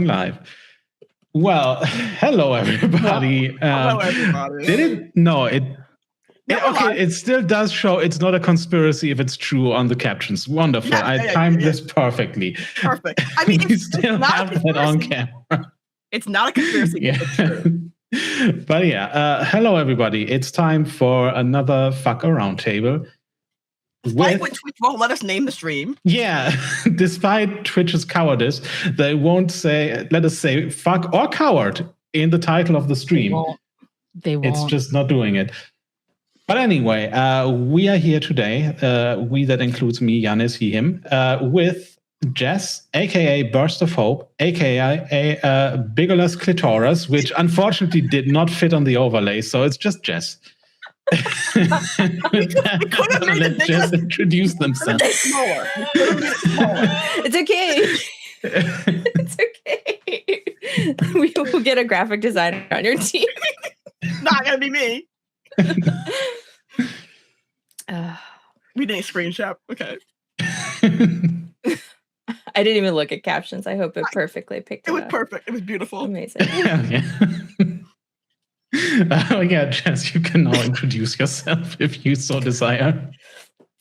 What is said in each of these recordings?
Broadcasting live. Well, hello everybody. Hello everybody. Did it? No, it. Never Okay, mind. it still does show it's not a conspiracy if it's true on the captions. Wonderful. Yeah, I timed this perfectly. Perfect. I mean, we it's still not have that on camera. It's not a conspiracy. Yeah. It's true. But yeah, hello everybody. It's time for another fuck around table. Despite what Twitch won't let us name the stream. Yeah, despite Twitch's cowardice, they won't let us say fuck or coward in the title of the stream. They won't. It's just not doing it. But anyway, we are here today. We, that includes me, Janis, he, him, with Jess, aka BurstOfHope, aka BigolasClitoras, which unfortunately did not fit on the overlay, so it's just Jess. Let Jess introduce themselves. It's okay. It's okay. We will get a graphic designer on your team. Not gonna be me. We didn't screenshot. Okay. I didn't even look at captions. I hope it perfectly picked it up. It was perfect. It was beautiful. Amazing. Yeah, Jess, you can now introduce yourself if you so desire.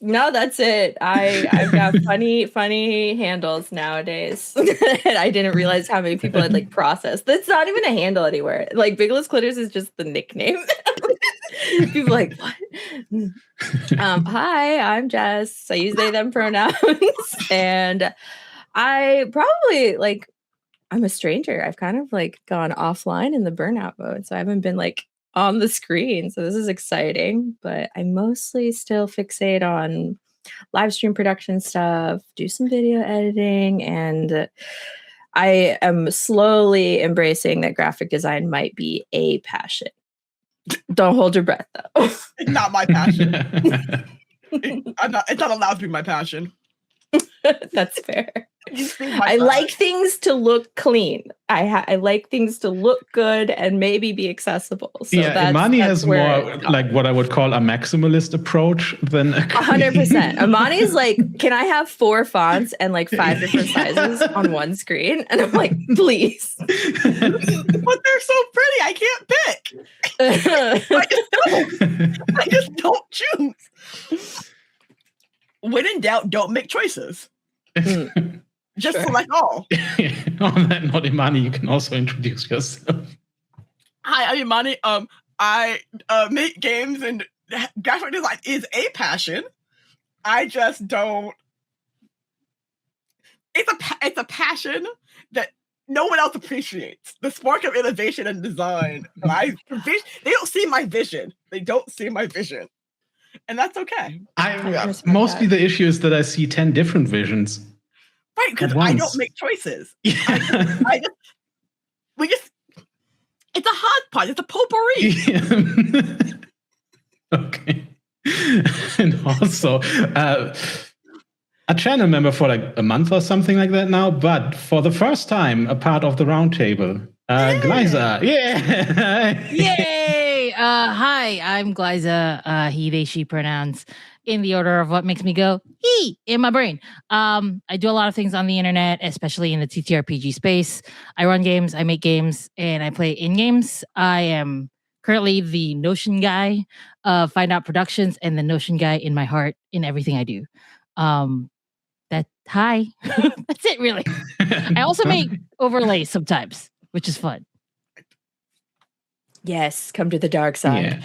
No, that's it. I've got funny handles nowadays. I didn't realize how many people had processed. That's not even a handle anywhere. BigolasClitoras is just the nickname. People are like, what? Hi, I'm Jess. I use they, them pronouns. And I probably I'm a stranger. I've kind of gone offline in the burnout mode. So I haven't been on the screen. So this is exciting, but I mostly still fixate on live stream production stuff, do some video editing, and I am slowly embracing that graphic design might be a passion. Don't hold your breath though. It's not my passion. It's not allowed to be my passion. That's fair. I like things to look clean. I like things to look good and maybe be accessible. So yeah, Imani has more what I would call a maximalist approach than 100%. Imani's can I have 4 fonts and 5 different sizes on one screen? And I'm like, please. But they're so pretty. I can't pick. I just don't choose. When in doubt, don't make choices. Just select all. On that note, Imani, you can also introduce yourself. Hi, I'm Imani. I make games, and graphic design is a passion. I just don't. It's a passion that no one else appreciates. The spark of innovation and design. They don't see my vision. They don't see my vision. And that's okay. Mostly the issue is that I see 10 different visions. Right, because I don't make choices. Yeah. It's a hodgepodge. It's a potpourri. Yeah. Okay. And also, a channel member for a month or something like that now, but for the first time, a part of the Roundtable. Glyza. Yeah. Yay. Hi, I'm Glyza. He, they, she pronouns in the order of what makes me go he in my brain. I do a lot of things on the internet, especially in the TTRPG space. I run games, I make games, and I play in games. I am currently the Notion guy of Find Out Productions and the Notion guy in my heart in everything I do. Hi. That's it, really. I also make overlays sometimes, which is fun. Yes, come to the dark side. Yeah.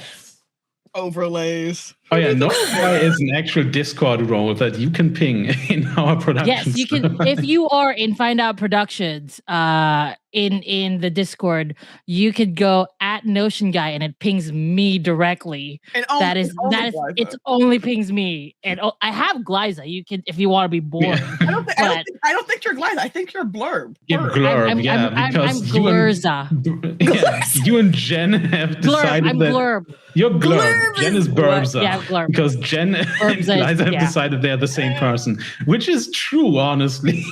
Overlays. Oh yeah, Notify is an actual Discord role that you can ping in our production. Yes, you can. If you are in Find Out Productions, in the Discord, you could go at Notion Guy and it pings me directly. And it only pings me. And I have Glyza. You can, if you want to be bored. Yeah. I don't think you're Glyza. I think you're Blurb. You're Blurb, I'm Glurza. You and Jen have decided I'm Blurb. You're Blurb. Jen is Burbza. Yeah, Blurb. Because Jen and Glyza have decided they're the same person, which is true, honestly.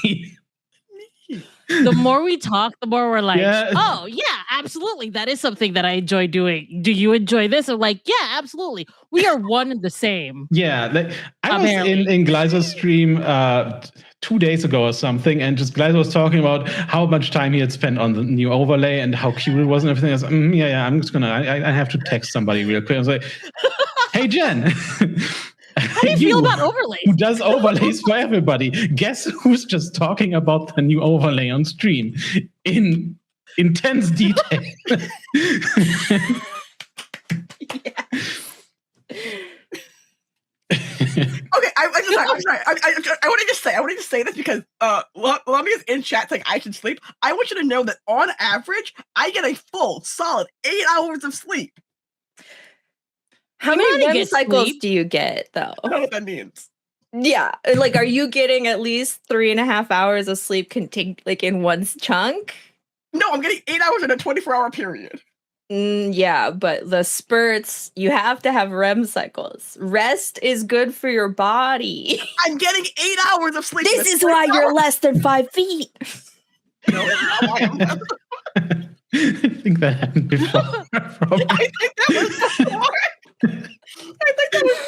the more we talk, the more we're like, Yeah. oh yeah, absolutely. That is something that I enjoy doing. Do you enjoy this? I'm like, yeah, absolutely. We are one and the same. Yeah, like I was Apparently. in Gleiser's stream 2 days ago or something, and just Gleiser was talking about how much time he had spent on the new overlay and how cute it was and everything. I was like, yeah, I'm just gonna, I have to text somebody real quick. I was like, hey Jen, How do you feel about overlays? who does overlays for everybody? Guess who's just talking about the new overlay on stream in intense detail? Okay, I'm sorry. I want to just say this because Lummy is in chat saying I should sleep. I want you to know that on average, I get a full, solid 8 hours of sleep. How many REM cycles do you get, though? I don't know what that means. Yeah, like, are you getting at least 3.5 hours of sleep like in one chunk? No, I'm getting 8 hours in a 24-hour period. Yeah, but the spurts, you have to have REM cycles. Rest is good for your body. I'm getting 8 hours of sleep. This is why you're less than 5 feet. No, it's not why I'm less. I think that happened before. I think that was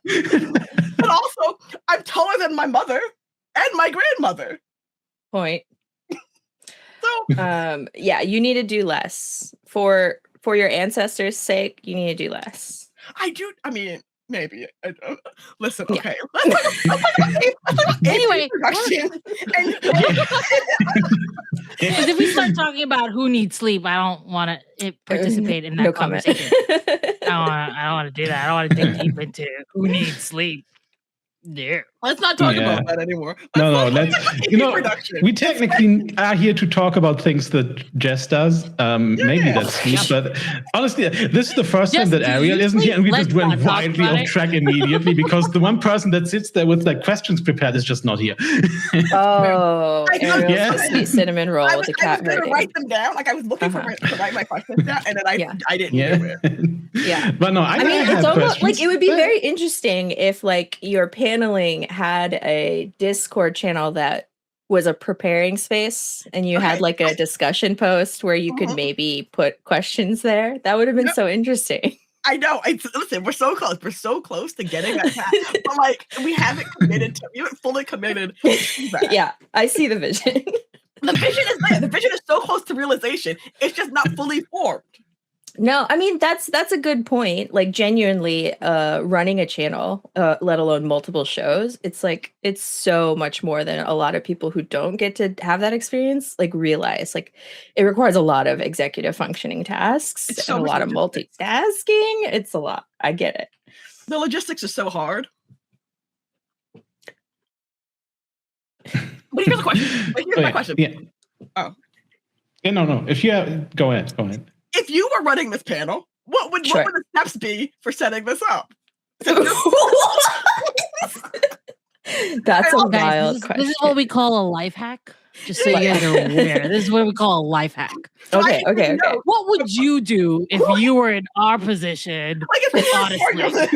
real. But also, I'm taller than my mother and my grandmother. Point. So, yeah, you need to do less for your ancestors' sake. You need to do less. I do. I mean, maybe. Listen, Yeah. okay. Let's talk about Anyway, production. Because if we start talking about who needs sleep, I don't want to participate in that No comment. conversation. I don't want to do that. I don't want to dig deep into who needs sleep. There. Let's not talk about that anymore. No, let's. You know, production. we technically are here to talk about things that Jess does. Maybe that's sleep, but honestly, this is the first time that Ariel isn't here, and we just went wildly off track immediately because the one person that sits there with like questions prepared is just not here. Oh, Ariel's Yeah. the sweet cinnamon roll with the cat I was going to herding. write them down. Like I was looking to write my questions down, and then I didn't do it. Yeah. But no, I mean, have it's almost questions, like it would be but- very interesting if like your paneling had a Discord channel that was a preparing space and you had like a discussion post where you could maybe put questions there. That would have been so interesting. I know. Listen, we're so close. We're so close to getting that path. But like we haven't fully committed to that. Yeah, I see the vision. The vision is there. The vision is so close to realization. It's just not fully formed. No, I mean that's a good point. Like genuinely, running a channel, let alone multiple shows, it's so much more than a lot of people who don't get to have that experience like realize. Like it requires a lot of executive functioning tasks and a lot of multitasking. It's a lot. I get it. The logistics is so hard. But here's the question. Here's my question. Yeah. Oh. Yeah, no. If you have, go ahead. If you were running this panel, what would the steps be for setting this up? That's a wild question. This is what we call a life hack. Just so you guys are aware. This is what we call a life hack. Okay. What would you do if you were in our position? Honestly.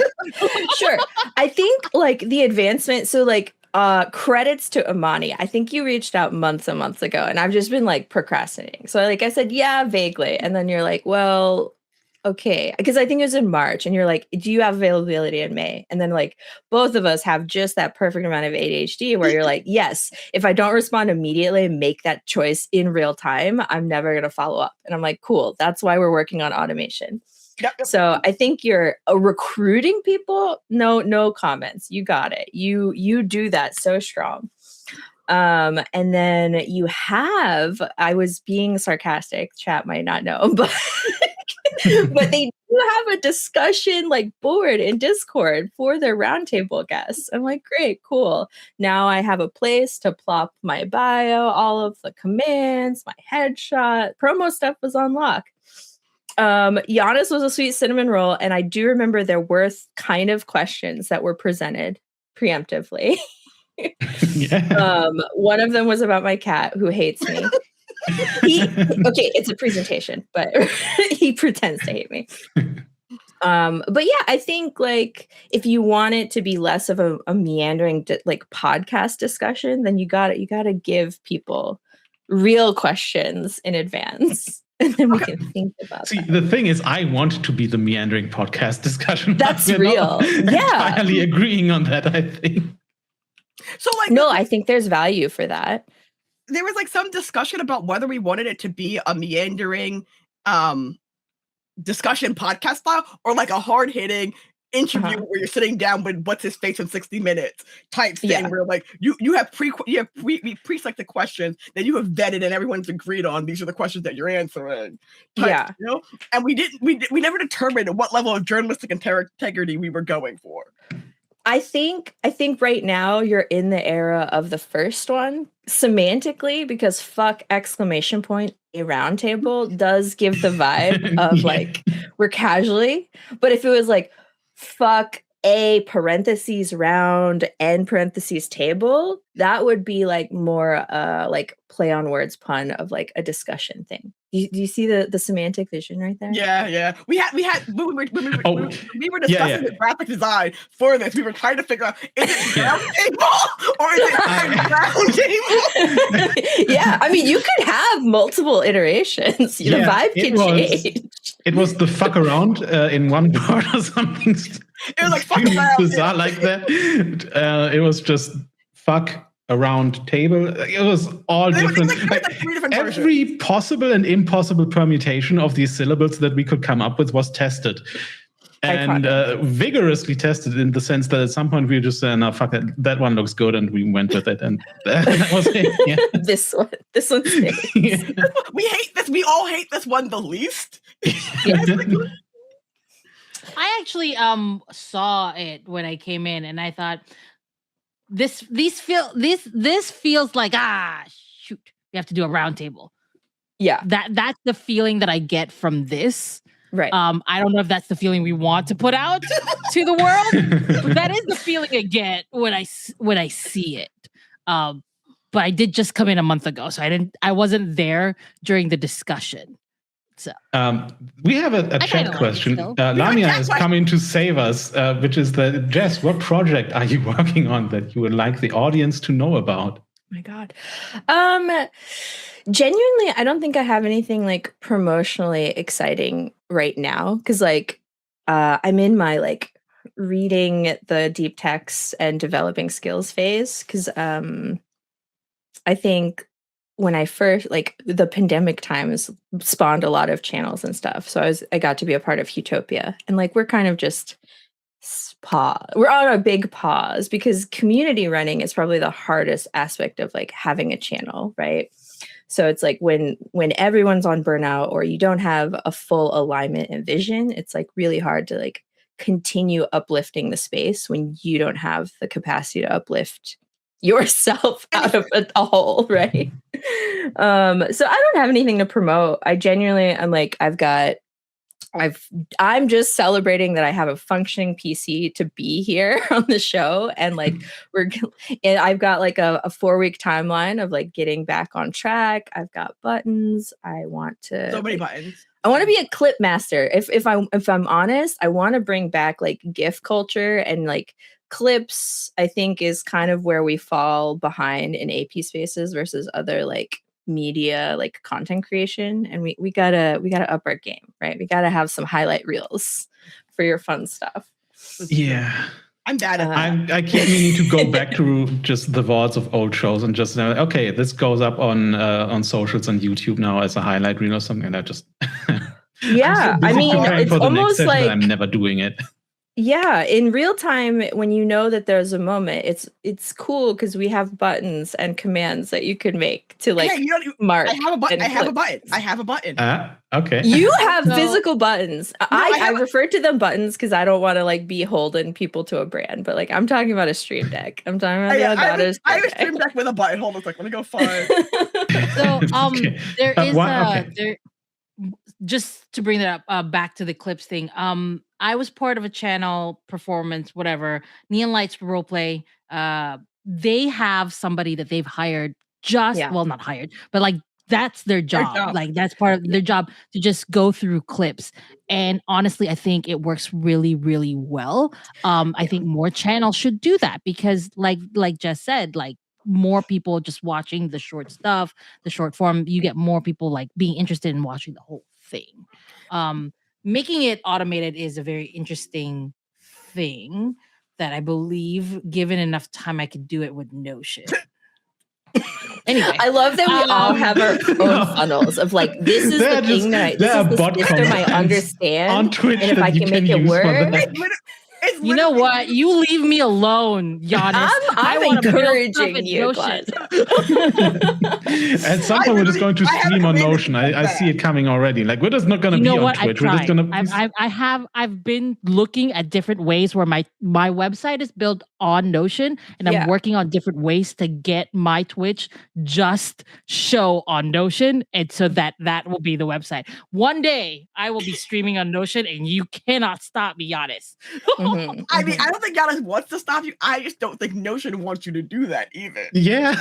Sure. I think like the advancement, so like credits to Imani. I think you reached out months and months ago, and I've just been like procrastinating. So like I said, yeah, vaguely. And then you're like, well, okay. Because I think it was in March, and you're like, do you have availability in May? And then like both of us have just that perfect amount of ADHD where you're like, yes, if I don't respond immediately and make that choice in real time, I'm never going to follow up. And I'm like, cool. That's why we're working on automation. Yep. So I think you're recruiting people. No comments. You got it. You do that so strong. And then you have, I was being sarcastic, chat might not know, but but they do have a discussion like board in Discord for their roundtable guests. I'm like, great, cool. Now I have a place to plop my bio, all of the commands, my headshot, promo stuff was on lock. Janis was a sweet cinnamon roll, and I do remember there were kind of questions that were presented preemptively. One of them was about my cat who hates me. Okay, it's a presentation, but he pretends to hate me. But yeah, I think like if you want it to be less of a meandering like podcast discussion, then you gotta give people real questions in advance. And then we can think about See, that. the thing is, I want to be the meandering podcast discussion. That's We're not real. Yeah. entirely agreeing on that, I think. So like No, I think there's value for that. there was like some discussion about whether we wanted it to be a meandering discussion podcast style or like a hard-hitting interview where you're sitting down with what's his face in 60 minutes type thing where like you have pre-selected questions that you have vetted and everyone's agreed on these are the questions that you're answering type, you know? And we never determined what level of journalistic integrity we were going for. I think right now you're in the era of the first one semantically because fuck exclamation point a roundtable does give the vibe of like we're casually, but if it was like fuck a parentheses round end parentheses table, that would be like more like play on words pun of like a discussion thing. Do you see the semantic vision right there? Yeah. We had when we were discussing the graphic design for this, we were trying to figure out is it round table or is it round table? Yeah, I mean you could have multiple iterations. The vibe can change. It was the fuck around in one word or something. It was like fuck around bizarre like that. It was just fuck around table. It was all different. Like 3 different every versions. possible and impossible permutation of these syllables that we could come up with was tested. And vigorously tested in the sense that at some point we just said, no, fuck it, that one looks good, and we went with it. And that was it. Yeah. This one stays. We hate this. We all hate this one the least. I actually saw it when I came in, and I thought this feels like shoot, we have to do a round table. Yeah, that's the feeling that I get from this. Right. I don't know if that's the feeling we want to put out to the world. But that is the feeling I get when I see it. But I did just come in a month ago, so I wasn't there during the discussion. So we have a chat question. Lamia has come in to save us, which is that Jess, what project are you working on that you would like the audience to know about? Oh my God. Genuinely, I don't think I have anything like promotionally exciting right now because like I'm in my like reading the deep texts and developing skills phase because I think when I first like the pandemic times spawned a lot of channels and stuff. So I got to be a part of Utopia and like we're kind of just we're on a big pause because community running is probably the hardest aspect of like having a channel, right? So it's like when everyone's on burnout or you don't have a full alignment and vision, it's like really hard to like continue uplifting the space when you don't have the capacity to uplift yourself out of a hole, right? So I don't have anything to promote. I genuinely, I'm just celebrating that I have a functioning PC to be here on the show. And like, I've got like a 4-week timeline of like getting back on track. I've got buttons. I want to so many buttons. I want to be a clip master. If I'm honest, I want to bring back like GIF culture and like clips. I think is kind of where we fall behind in AP spaces versus other like media like content creation, and we gotta up our game, right? We gotta have some highlight reels for your fun stuff. Yeah, I'm bad at that. I keep meaning to go back to just the vaults of old shows and just okay, this goes up on socials and YouTube now as a highlight reel or something, and I just yeah, I mean it's almost like I'm never doing it. Yeah, in real time, when you know that there's a moment, it's cool because we have buttons and commands that you can make to like mark. I have a button. I have a button. Okay. You have physical buttons. I refer to them buttons because I don't want to like be holding people to a brand, but like I'm talking about a Stream Deck. I'm talking about I have a Stream Deck with a button. Hold on a second. Let me go find. So there is just to bring that up back to the clips thing. I was part of a channel performance, whatever, Neon Lights Roleplay. They have somebody that they've hired well, not hired, but like that's their job. Like that's part of their job to just go through clips. And honestly, I think it works really, really well. I think more channels should do that because like Jess said, like more people just watching the short stuff, the short form. You get more people like being interested in watching the whole thing. Making it automated is a very interesting thing that I believe, given enough time, I could do it with Notion. Anyway, I love that we all have our own funnels of like, this is the thing that this is the system I understand on Twitch, and if I can make it work. You know what? You leave me alone, Janis. I'm encouraging you, At some point, we're just going to stream on Notion. I see it coming already. Like, we're just not going to be on Twitch. We're just going to. I've been looking at different ways where my website is built on Notion, and I'm working on different ways to get my Twitch just show on Notion, and so that will be the website. One day, I will be streaming on Notion, and you cannot stop me, Janis. I mean, I don't think Janis wants to stop you. I just don't think Notion wants you to do that either. Yeah.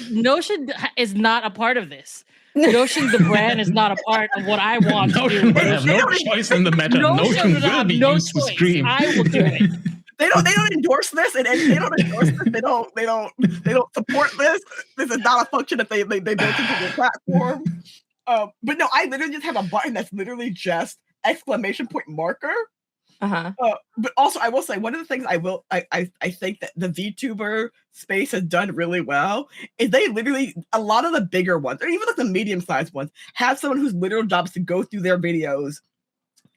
Notion is not a part of this. Notion, the brand, is not a part of what I want to do. They have no choice in the matter. Notion will be used to stream. I will do it. They don't endorse this, and they don't endorse this. They don't support this. This is not a function that they built into their platform. But no, I literally just have a button that's literally just ! Marker. But also, I will say one of the things I think that the VTuber space has done really well is they literally, a lot of the bigger ones, or even like the medium-sized ones, have someone whose literal job is to go through their videos.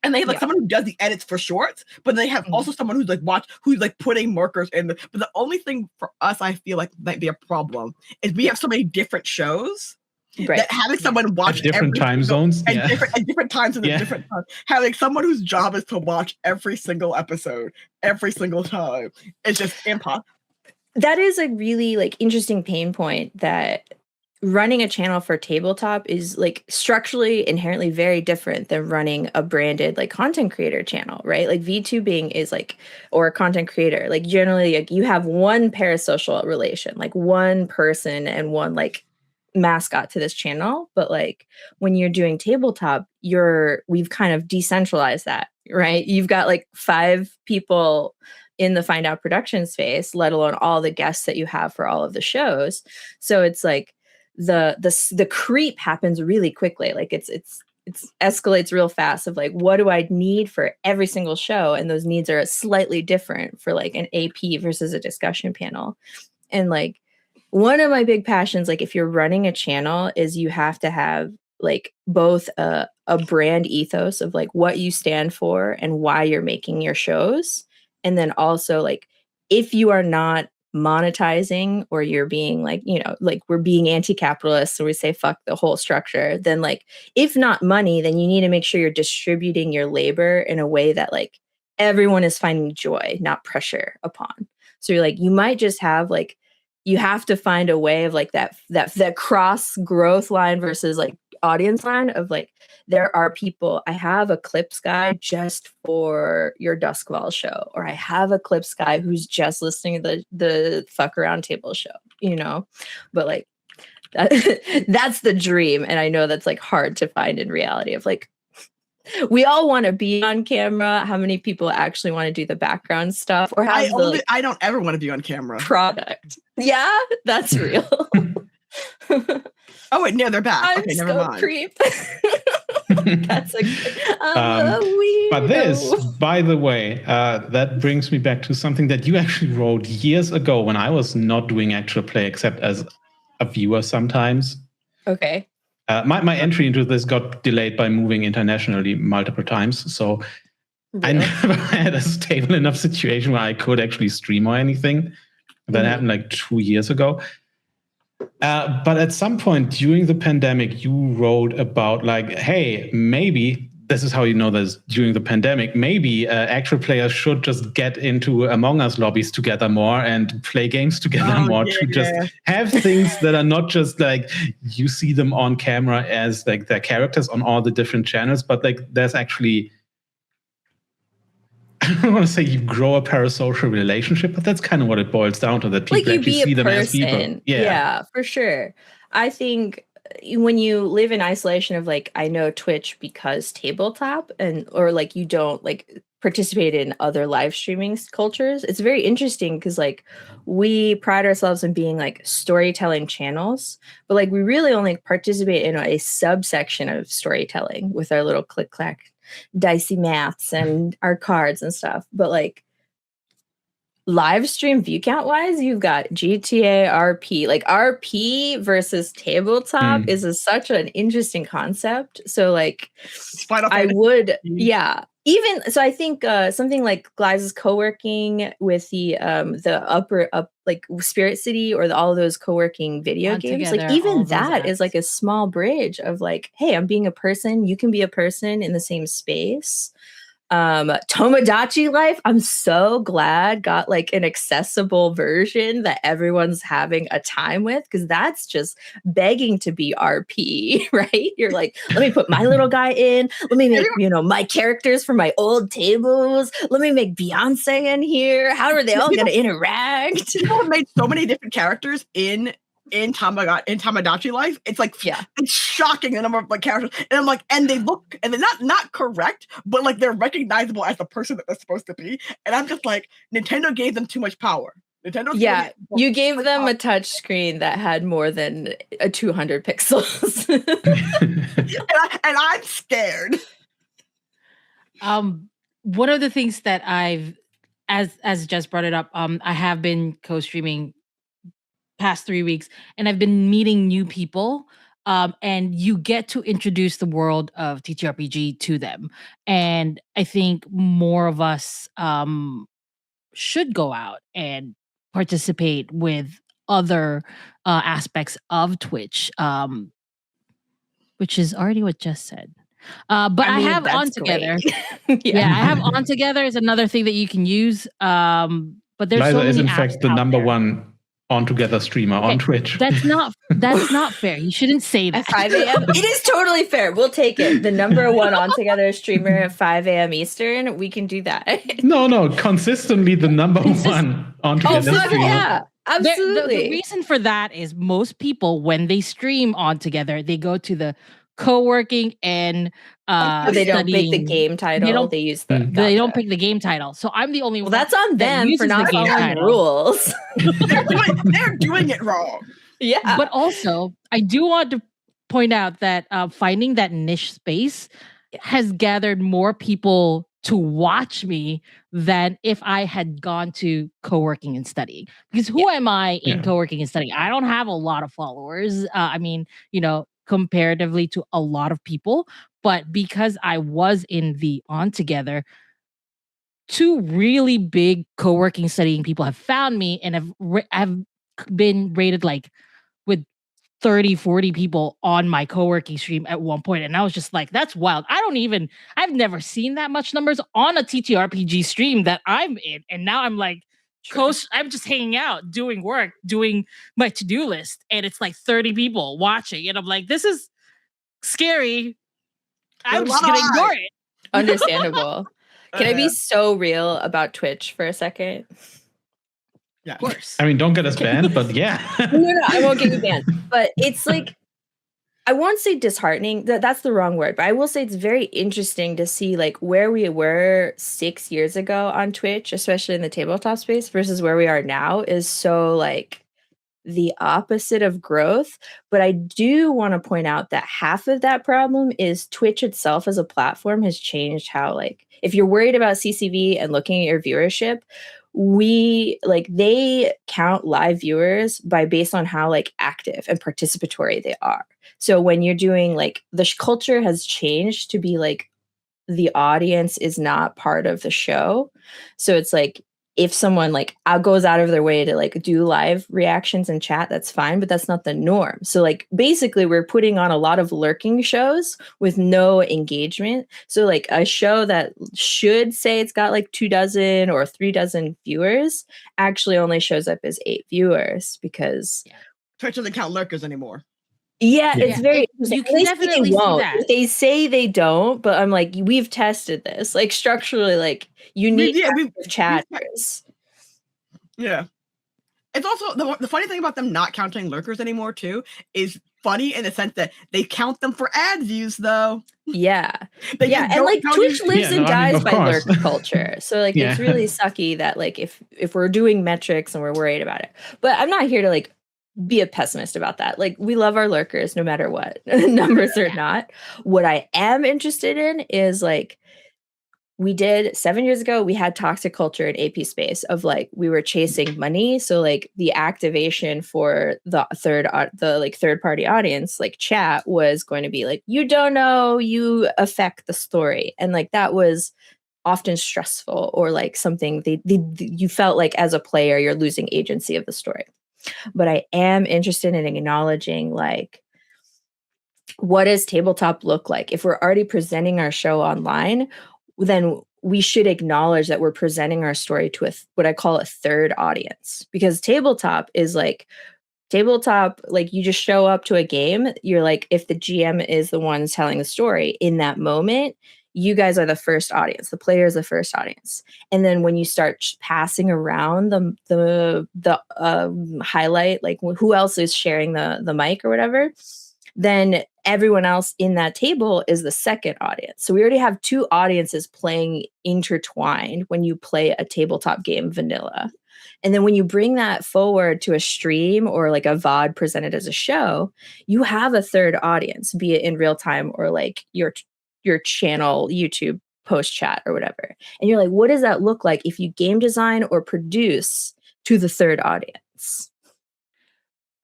And they have like someone who does the edits for shorts, but they have also someone who's like putting markers in. But the only thing for us, I feel like might be a problem is we have so many different shows. Right. That having someone watch different time zones and different times and different times, having someone whose job is to watch every single episode every single time, it's just impossible. That is a really like interesting pain point, that running a channel for tabletop is like structurally inherently very different than running a branded like content creator channel, right? Like VTubing is like, or a content creator, like generally like you have one parasocial relation, like one person and one like mascot to this channel. But like when you're doing tabletop, we've kind of decentralized that, right? You've got like 5 people in the Find Out production space, let alone all the guests that you have for all of the shows. So it's like the creep happens really quickly. Like it's escalates real fast of like, what do I need for every single show? And those needs are slightly different for like an AP versus a discussion panel. And like, one of my big passions, like if you're running a channel, is you have to have like both a brand ethos of like what you stand for and why you're making your shows. And then also like, if you are not monetizing, or you're being like, you know, like we're being anti-capitalist, so we say fuck the whole structure, then like, if not money, then you need to make sure you're distributing your labor in a way that like everyone is finding joy, not pressure upon. So you're like, you might just have like, you have to find a way of like that cross growth line versus like audience line of like, there are people, I have a clips guy just for your Duskfall show, or I have a clips guy who's just listening to the Fuck Around Table show, you know? But like, that's the dream. And I know that's like hard to find in reality of like, we all want to be on camera. How many people actually want to do the background stuff? Or have I don't ever want to be on camera. Product. Yeah, that's real. Oh wait, no, they're back. I'm okay, so never mind. Creep. That's a but this, by the way, that brings me back to something that you actually wrote years ago when I was not doing actual play except as a viewer sometimes. Okay. My entry into this got delayed by moving internationally multiple times, so I never had a stable enough situation where I could actually stream or anything. That happened like 2 years ago. But at some point during the pandemic, you wrote about like, hey, maybe this is how you know this during the pandemic. Maybe actual players should just get into Among Us lobbies together more and play games together more to just have things that are not just like you see them on camera as like their characters on all the different channels, but like there's actually, I don't want to say you grow a parasocial relationship, but that's kind of what it boils down to, that people like actually see them as people. Yeah, for sure. I think when you live in isolation of like, I know Twitch because tabletop or like you don't like participated in other live streaming cultures. It's very interesting because like we pride ourselves in being like storytelling channels, but like we really only participate in a subsection of storytelling with our little click clack dicey maths and our cards and stuff. But like live stream view count wise, you've got GTA RP. Like RP versus tabletop is such an interesting concept. So like I would, yeah. Even so, I think something like Glyze's co-working with the upper like Spirit City or all of those co-working video games, like even that is like a small bridge of like, hey, I'm being a person, you can be a person in the same space. Tomodachi Life, I'm so glad got like an accessible version that everyone's having a time with, because that's just begging to be RP, right? You're like, let me put my little guy in, let me make, my characters from my old tables, let me make Beyonce in here. How are they all gonna interact? People have made so many different characters in Tomodachi Life. It's like, it's shocking the number of like characters, and I'm like, and they look, and they're not correct, but like they're recognizable as the person that they're supposed to be. And I'm just like, Nintendo gave them too much power. You gave them a touch screen that had more than 200 pixels. and I'm scared. One of the things that I've, as Jess brought it up, I have been co-streaming past 3 weeks, and I've been meeting new people, and you get to introduce the world of TTRPG to them. And I think more of us should go out and participate with other aspects of Twitch, which is already what Jess said. But I have On Together. I have On Together is another thing that you can use. But there's Liza so many is in apps fact the number one On Together streamer on Twitch. That's not fair. You shouldn't say that. At 5 a.m. It is totally fair. We'll take it. The number one On Together streamer at 5 a.m. Eastern. We can do that. No, consistently the number one On Together streamer. Yeah, absolutely. The reason for that is most people, when they stream On Together, they go to the co-working and they don't pick the game title. They use the they don't pick the game title. So I'm the only one. Well, that's on them for not following rules. They're doing it wrong. Yeah. But also, I do want to point out that finding that niche space has gathered more people to watch me than if I had gone to co-working and studying. Because who am I in co-working and studying? I don't have a lot of followers. I mean, comparatively to a lot of people, but because I was in the On Together, 2 really big co-working studying people have found me and have been rated like with 30, 40 people on my co-working stream at one point. And I was just like, that's wild. I've never seen that much numbers on a TTRPG stream that I'm in. And now I'm like, I'm just hanging out, doing work, doing my to-do list, and it's like 30 people watching, and I'm like, this is scary. I'm just gonna ignore it. Understandable. Can I be so real about Twitch for a second? Yeah, of course. I mean, don't get us banned, but yeah. No, I won't get you banned. But it's like, I won't say disheartening. That's the wrong word. But I will say it's very interesting to see like where we were 6 years ago on Twitch, especially in the tabletop space, versus where we are now is so like the opposite of growth. But I do want to point out that half of that problem is Twitch itself as a platform has changed how, like, if you're worried about CCV and looking at your viewership, they count live viewers based on how like active and participatory they are. So when you're doing like the culture has changed to be like the audience is not part of the show. So it's like if someone like goes out of their way to like do live reactions and chat, that's fine, but that's not the norm. So like basically we're putting on a lot of lurking shows with no engagement. So like a show that should say it's got like 24 or 36 viewers actually only shows up as 8 viewers because Twitch doesn't count lurkers anymore. Yeah, it's very. You can definitely see that. They say they don't, but I'm like, we've tested this. Like structurally, like you need chatters. Yeah, it's also the funny thing about them not counting lurkers anymore too is funny in the sense that they count them for ad views, though. Yeah. They yeah. just And don't like count Twitch you- lives and dies of by course. lurk culture. So like Yeah. it's really sucky that like if we're doing metrics and we're worried about it. But I'm not here to like be a pessimist about that. Like we love our lurkers no matter what, numbers or not. What I am interested in is like we did 7 years ago, we had toxic culture in AP space of like we were chasing money. So like the activation for the third party audience, like chat, was going to be like, you don't know, you affect the story. And like that was often stressful, or like something you felt like as a player you're losing agency of the story. But I am interested in acknowledging like, what does tabletop look like? If we're already presenting our show online, then we should acknowledge that we're presenting our story to what I call a third audience, because tabletop, like you just show up to a game. You're like, if the GM is the one telling the story in that moment, you guys are the first audience. The player is the first audience. And then when you start passing around the highlight, like who else is sharing the mic or whatever, then everyone else in that table is the second audience. So we already have two audiences playing intertwined when you play a tabletop game vanilla. And then when you bring that forward to a stream or like a VOD presented as a show, you have a third audience, be it in real time or like your channel, YouTube post chat or whatever. And you're like, what does that look like if you game design or produce to the third audience?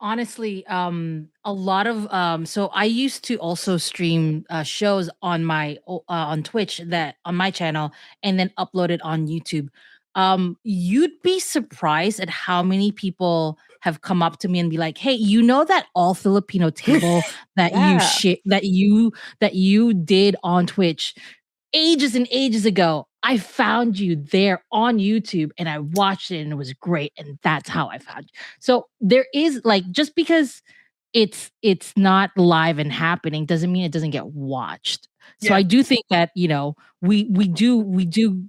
Honestly, a lot of so I used to also stream shows on my on Twitch, that on my channel, and then upload it on YouTube. You'd be surprised at how many people have come up to me and be like, "Hey, you know that all Filipino table that that you did on Twitch ages and ages ago? I found you there on YouTube and I watched it and it was great, and that's how I found you." So there is like, just because it's not live and happening doesn't mean it doesn't get watched. So Yeah. I do think that, you know, we do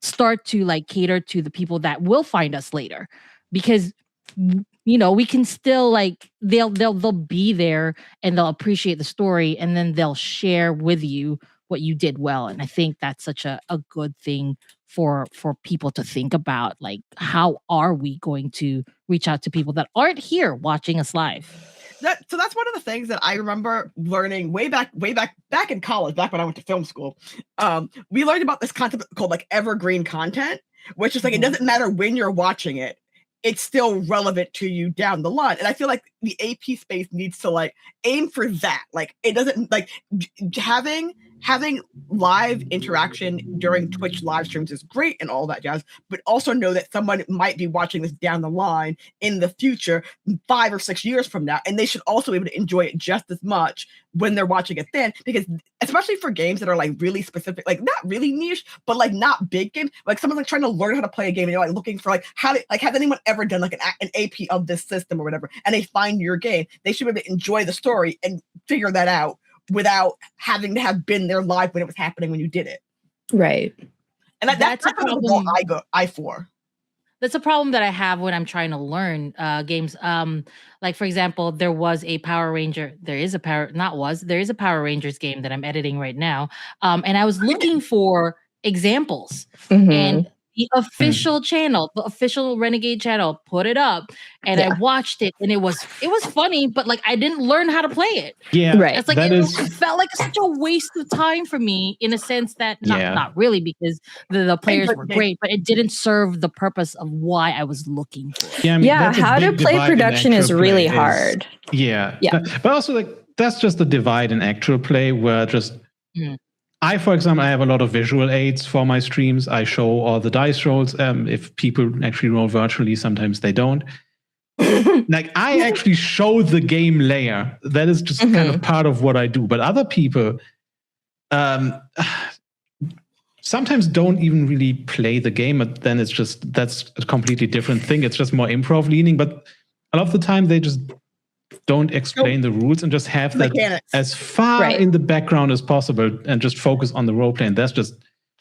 start to like cater to the people that will find us later, because you know, we can still like they'll be there and they'll appreciate the story, and then they'll share with you what you did well. And I think that's such a good thing for people to think about. Like, how are we going to reach out to people that aren't here watching us live? So that's one of the things that I remember learning way back in college, back when I went to film school. We learned about this concept called like evergreen content, which is like, it doesn't matter when you're watching it, it's still relevant to you down the line. And I feel like the AP space needs to like aim for that. Like, it doesn't like having live interaction during Twitch live streams is great and all that jazz, but also know that someone might be watching this down the line in the future, 5 or 6 years from now, and they should also be able to enjoy it just as much when they're watching it then, because especially for games that are like really specific, like not really niche, but like not big games, like someone's like trying to learn how to play a game and you're like looking for like has anyone ever done like an AP of this system or whatever, and they find your game, they should be able to enjoy the story and figure that out without having to have been there live when it was happening when you did it. Right. And that's a problem I for. That's a problem that I have when I'm trying to learn games. Like, for example, there is a Power Rangers game that I'm editing right now. And I was looking for examples, and the official channel, the official Renegade channel, put it up, and I watched it, and it was funny, but like I didn't learn how to play it. Yeah, right. It's like it felt like such a waste of time for me, in a sense that not really, because the players were great, but it didn't serve the purpose of why I was looking for it. Yeah, I mean, how to play production is really hard. Yeah. But also like that's just the divide in actual play, where just for example, I have a lot of visual aids for my streams. I show all the dice rolls. If people actually roll virtually, sometimes they don't. Like, I actually show the game layer. That is just kind of part of what I do. But other people sometimes don't even really play the game, but then that's a completely different thing. It's just more improv leaning. But a lot of the time they just don't explain the rules and just have that as far in the background as possible and just focus on the role play. And that's just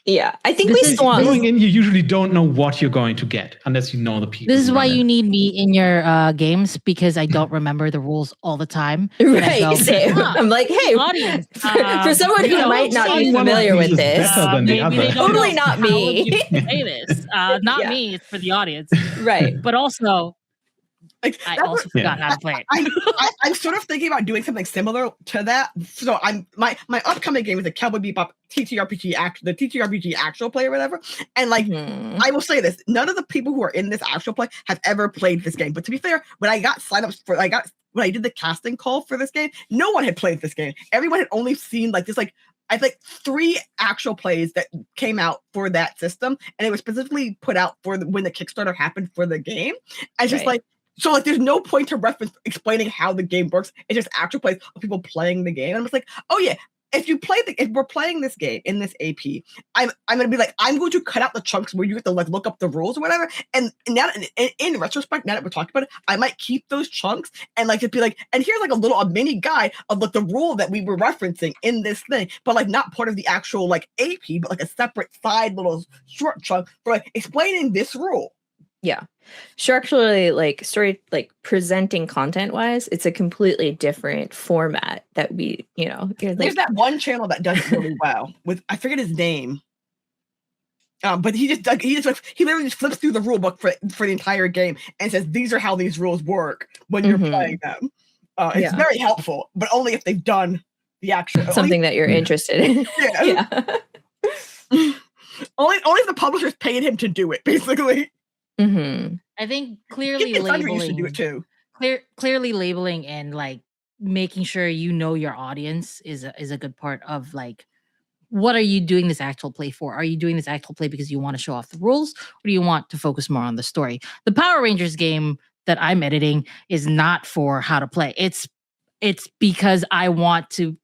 Yeah, I think going in, you usually don't know what you're going to get unless you know the people. This is why you need me in your games, because I don't remember the rules all the time. Right, go, same. I'm like, hey, audience, for someone who might not be familiar with this, totally not me. Play this, not me. It's for the audience, right? But also, like, I also forgot how to play it. I'm sort of thinking about doing something similar to that. So my upcoming game is the Cowboy Bebop TTRPG the TTRPG actual play or whatever. And like I will say this, none of the people who are in this actual play have ever played this game. But to be fair, when I got signups when I did the casting call for this game, no one had played this game. Everyone had only seen like this, like I think 3 actual plays that came out for that system, and it was specifically put out for when the Kickstarter happened for the game. And just like. So like, there's no point to reference explaining how the game works. It's just actual plays of people playing the game. And I'm just like, oh yeah, if we're playing this game in this AP, I'm gonna be like, I'm going to cut out the chunks where you have to like look up the rules or whatever. And now, in retrospect, now that we're talking about it, I might keep those chunks and like just be like, and here's like a mini guide of like the rule that we were referencing in this thing, but like not part of the actual like AP, but like a separate side little short chunk for like explaining this rule. Yeah. Structurally, like story, like presenting content wise, it's a completely different format that we, there's that one channel that does it really well with, I forget his name. But he literally just flips through the rule book for the entire game and says, these are how these rules work when you're playing them. It's very helpful, but only if they've done the actual something that you're interested in. Yeah. only if the publisher's paid him to do it, basically. Mm-hmm. I think clearly labeling to do it too. Clearly labeling and like making sure you know your audience is a good part of like, what are you doing this actual play for? Are you doing this actual play because you want to show off the rules, or do you want to focus more on the story? The Power Rangers game that I'm editing is not for how to play. It's because I want to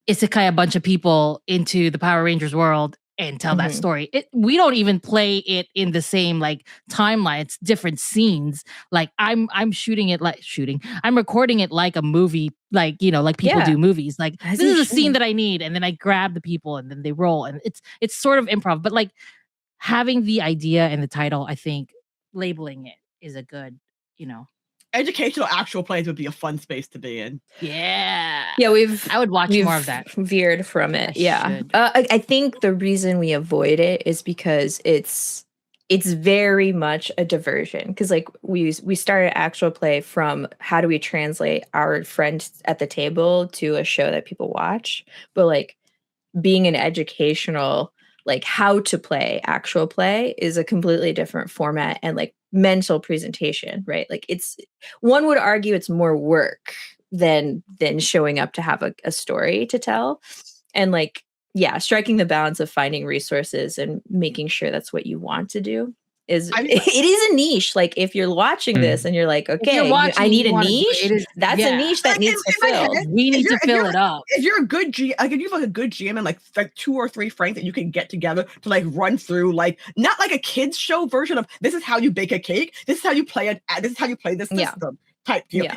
isekai a bunch of people into the Power Rangers world and tell that story. We don't even play it in the same like timeline. It's different scenes. Like I'm recording it like a movie, like like people do movies. Like this is a scene that I need, and then I grab the people and then they roll, and it's sort of improv. But like having the idea and the title, I think labeling it is a good, Educational actual plays would be a fun space to be in. Yeah. I would watch more of that. Veered from it. I think the reason we avoid it is because it's very much a diversion. Because like we started actual play from how do we translate our friends at the table to a show that people watch, but like being an educational, like how to play actual play is a completely different format and like mental presentation, right? Like one would argue it's more work than showing up to have a story to tell. And like, striking the balance of finding resources and making sure that's what you want to do it is a niche. Like if you're watching this and you're like, okay, I need a niche. That's a niche that needs to fill. We need to fill it up. If you're a good GM, like if you have like a good GM and like 2 or 3 friends that you can get together to like run through, like not like a kids show version of this is how you bake a cake. This is how you play this is how you play this system. Type deal.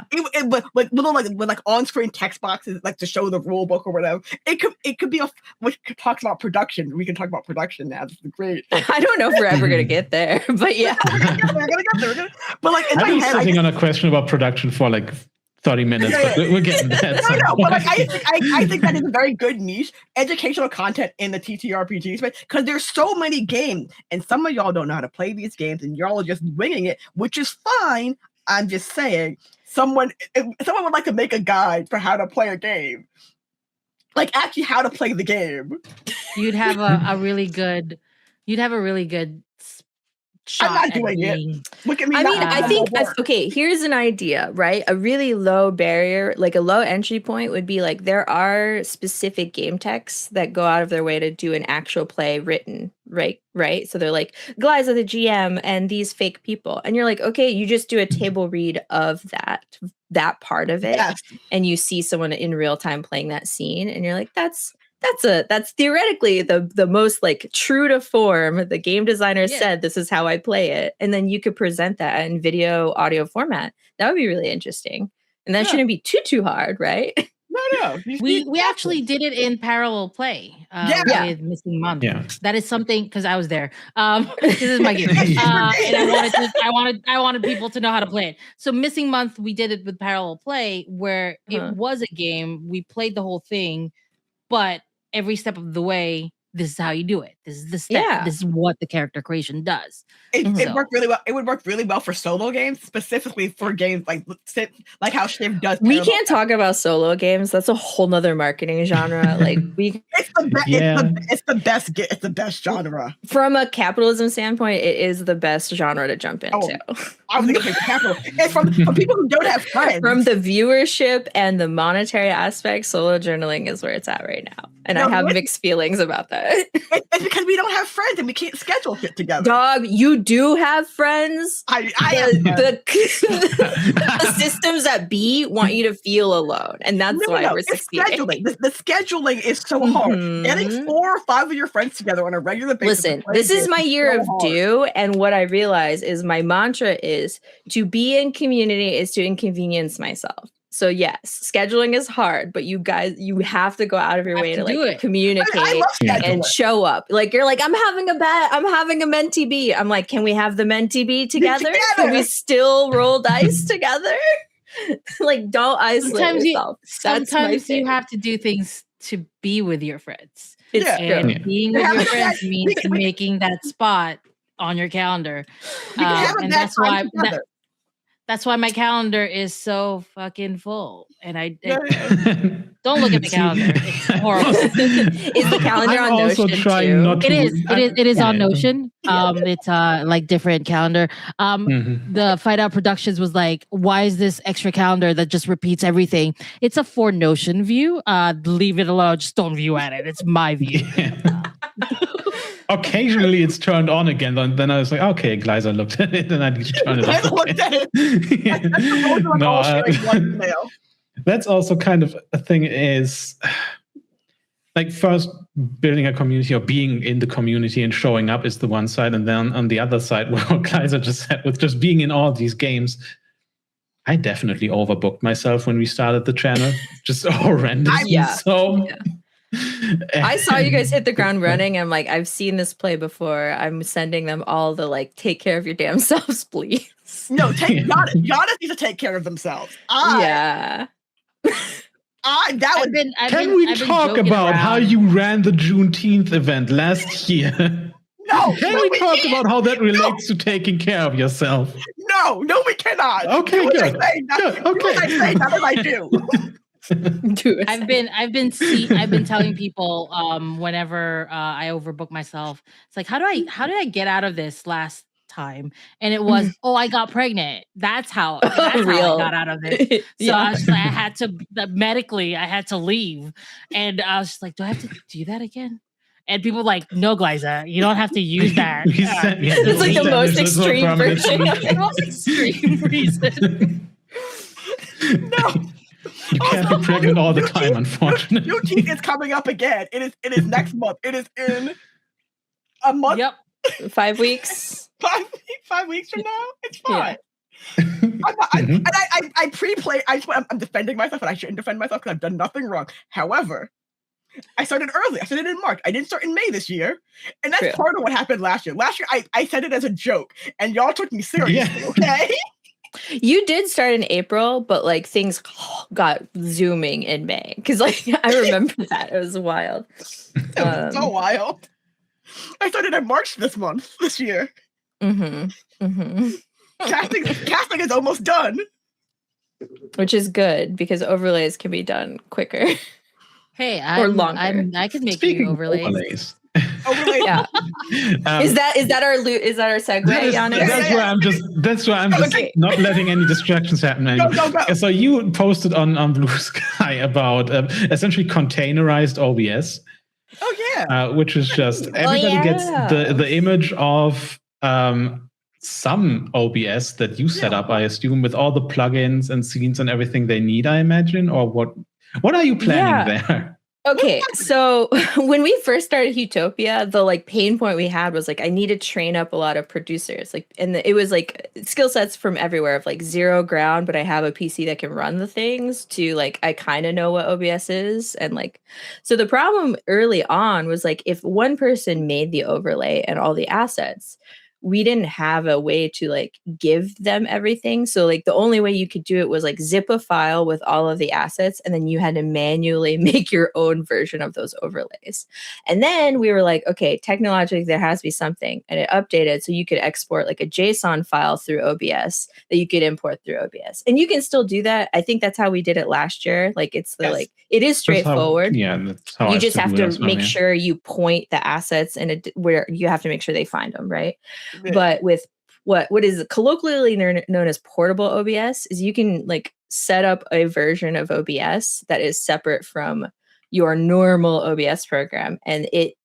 With little like on-screen text boxes like to show the rule book or whatever. It could be which talks about production. We can talk about production now. This is great. I don't know if we're ever gonna get there, but yeah, we're gonna get there. But like in I've my been head, sitting on a question about production for like 30 minutes, but we're getting there. No, but like I think that is a very good niche educational content in the TTRPG space because there's so many games, and some of y'all don't know how to play these games, and y'all are just winging it, which is fine. I'm just saying, someone would like to make a guide for how to play a game, like actually how to play the game. You'd have a really good shot. I'm not doing it. Look at me. I mean, I think okay. Here's an idea, right? A really low barrier, like a low entry point, would be like there are specific game texts that go out of their way to do an actual play written, right? So they're like, Gliza the GM and these fake people, and you're like, okay, you just do a table read of that part of it, and you see someone in real time playing that scene, and you're like, that's theoretically the most like true to form. The game designer said this is how I play it, and then you could present that in video audio format. That would be really interesting, and that shouldn't be too hard, right? No. We actually did it in parallel play with Missing Month. Yeah. That is something because I was there. This is my game, and I wanted people to know how to play it. So Missing Month, we did it with parallel play, where it was a game. We played the whole thing, but every step of the way, this is how you do it. This is the step. Yeah. This is what the character creation does. It worked really well. It would work really well for solo games, specifically for games like how Shiv does. We can't talk about solo games. That's a whole nother marketing genre. Like it's the best. It's the best genre. From a capitalism standpoint, it is the best genre to jump into. I was thinking capital. It's from people who don't have friends. From the viewership and the monetary aspect, solo journaling is where it's at right now. And I have mixed feelings about that. It's because we don't have friends and we can't schedule shit together. Dog, you do have friends. The systems at B want you to feel alone. And that's why we're succeeding. Scheduling. The scheduling is so hard. Getting 4 or 5 of your friends together on a regular basis. Listen, this is my year of due. And what I realize is my mantra is to be in community is to inconvenience myself. So yes, scheduling is hard, but you guys, you have to go out of your way to like communicate and show up. Like you're like, I'm having a mentee B. I'm like, can we have the mentee B together? Can we still roll dice together? Like, don't isolate yourself. Sometimes you have to do things to be with your friends. It's being with your friends means making that spot on your calendar, and that's why my calendar is so fucking full. And I don't look at the calendar. It's horrible. Is the calendar on Notion too? It is on Notion. It's like different calendar. The Fight Out Productions was like, why is this extra calendar that just repeats everything? It's a for Notion view. Leave it alone. Just don't view at it. It's my view. Occasionally it's turned on again. Then I was like, okay, Gliza looked at it and I need to turn it off. Looked at it. That's also kind of a thing is like first building a community or being in the community and showing up is the one side. And then on the other side, what Gliza just said with just being in all these games, I definitely overbooked myself when we started the channel. Just horrendous. I saw you guys hit the ground running. I'm like, I've seen this play before. I'm sending them all the like, take care of your damn selves, please. No, Janis needs to take care of themselves. Can we talk about how you ran the Juneteenth event last year? No. Can we talk about how that relates to taking care of yourself? No, we cannot. Okay, good. Okay. I say, not as I do. I've been telling people whenever I overbook myself, it's like how did I get out of this last time? And it was I got pregnant. That's how I got out of it. So I was like, I had to leave, and I was just like, do I have to do that again? And people were like, no, Gliza, you don't have to use that. It's like the most extreme version. The most extreme reason. No. You can't be pregnant all the time, unfortunately. Juneteenth is coming up again. It is next month. It is in a month. Yep. 5 weeks. 5 weeks from now. It's fine. I pre-play. I'm defending myself, and I shouldn't defend myself because I've done nothing wrong. However, I started early. I started in March. I didn't start in May this year, and that's part of what happened last year. Last year, I said it as a joke, and y'all took me seriously. Yeah. Okay. You did start in April, but like things got zooming in May because like I remember that it was wild. It was so wild. I started in March this year. Casting is almost done, which is good because overlays can be done quicker. Hey, I can make you overlays. Yeah. Is that our segue, Janis? That's why I'm just not letting any distractions happen anymore. Go. So you posted on Blue Sky about essentially containerized OBS. Oh yeah. Which is just everybody gets the image of some OBS that you set up, I assume, with all the plugins and scenes and everything they need, I imagine, or what are you planning there? Okay, so when we first started Utopia, the like pain point we had was like I need to train up a lot of producers. Like, and it was like skill sets from everywhere of like zero ground, but I have a PC that can run the things to like I kind of know what OBS is. And like so the problem early on was like if one person made the overlay and all the assets, we didn't have a way to like give them everything. So like the only way you could do it was like zip a file with all of the assets, and then you had to manually make your own version of those overlays. And then we were like, okay, technologically there has to be something, and it updated so you could export like a JSON file through OBS that you could import through OBS, and you can still do that. I think that's how we did it last year. Like it's the like it is straightforward. That's how you just have to make sure you point the assets and where you have to make sure they find them, right? But with what is colloquially known as portable OBS is you can like set up a version of OBS that is separate from your normal OBS program, and it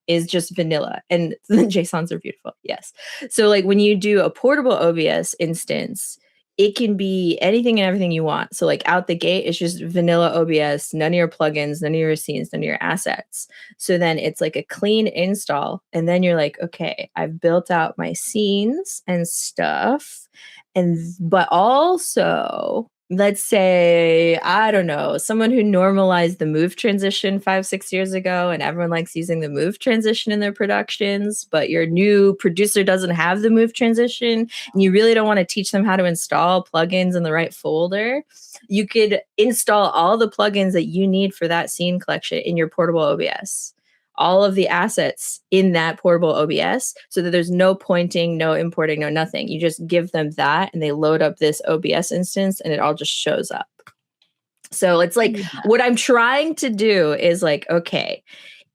is just vanilla, and the JSONs are beautiful. Yes. So like when you do a portable OBS instance, it can be anything and everything you want. So like out the gate, it's just vanilla OBS, none of your plugins, none of your scenes, none of your assets. So then it's like a clean install. And then you're like, okay, I've built out my scenes and stuff. But also, let's say, I don't know, someone who normalized the move transition 5-6 years ago, and everyone likes using the move transition in their productions, but your new producer doesn't have the move transition, and you really don't want to teach them how to install plugins in the right folder. You could install all the plugins that you need for that scene collection in your portable OBS. All of the assets in that portable OBS so that there's no pointing, no importing, no nothing. You just give them that and they load up this OBS instance and it all just shows up. So it's like what I'm trying to do is like, okay,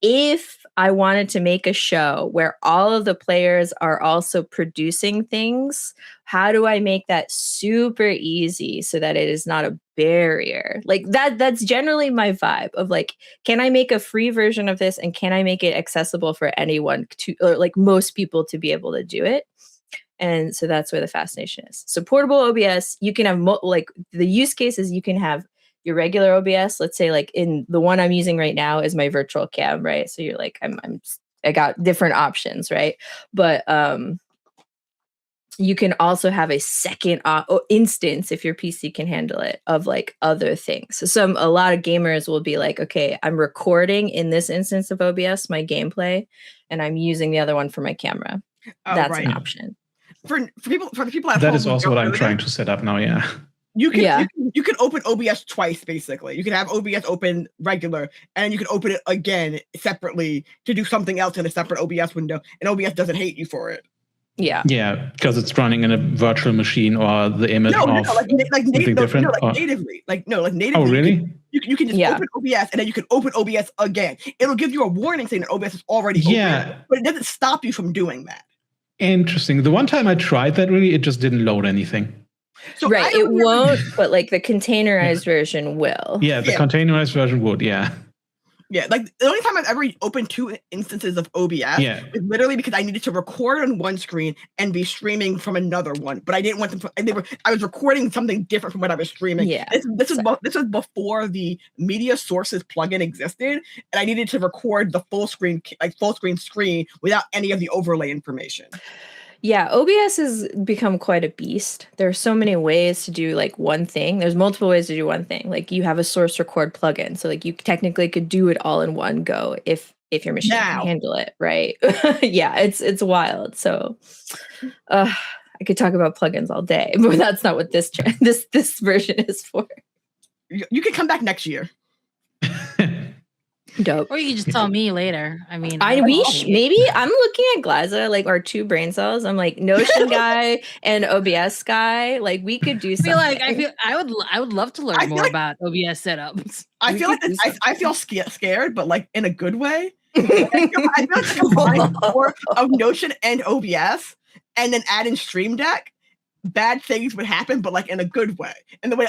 if I wanted to make a show where all of the players are also producing things, how do I make that super easy so that it is not a barrier? Like that's generally my vibe of like, can I make a free version of this and can I make it accessible for anyone to, or like most people to be able to do it? And so that's where the fascination is. So portable OBS, you can have like the use cases, you can have your regular OBS, let's say like in the one I'm using right now is my virtual cam, right? So you're like, I got different options, right? But you can also have a second instance if your PC can handle it of like other things. So a lot of gamers will be like, okay, I'm recording in this instance of OBS my gameplay, and I'm using the other one for my camera. That's an option. For the people at home, that is also what I'm trying to set up now. Yeah. You can open OBS twice, basically. You can have OBS open regular, and you can open it again separately to do something else in a separate OBS window, and OBS doesn't hate you for it. Yeah. Yeah, because it's running in a virtual machine or the image of something different. Natively. Natively. Oh, really? You can just open OBS, and then you can open OBS again. It'll give you a warning saying that OBS is already open, but it doesn't stop you from doing that. Interesting. The one time I tried that, really, it just didn't load anything. So right, it won't, but like the containerized version will. Yeah, the containerized version would, yeah. Yeah, like the only time I've ever opened 2 instances of OBS is literally because I needed to record on one screen and be streaming from another one, but I didn't want them. I was recording something different from what I was streaming. Yeah, this was before the media sources plugin existed, and I needed to record the full screen screen without any of the overlay information. Yeah, OBS has become quite a beast. There are so many ways to do like one thing. There's multiple ways to do one thing. Like you have a source record plugin. So like you technically could do it all in one go if your machine can handle it, right? Yeah, it's wild. So I could talk about plugins all day, but that's not what this version is for. You can come back next year. Dope. Or you can just tell me later. I mean, maybe I'm looking at Glaza, like our 2 brain cells. I'm like Notion guy and OBS guy. Like we could do something. I would love to learn more about OBS setups. I feel scared, but like in a good way. I feel like combining more of Notion and OBS, and then add in Stream Deck. Bad things would happen, but like in a good way. And the way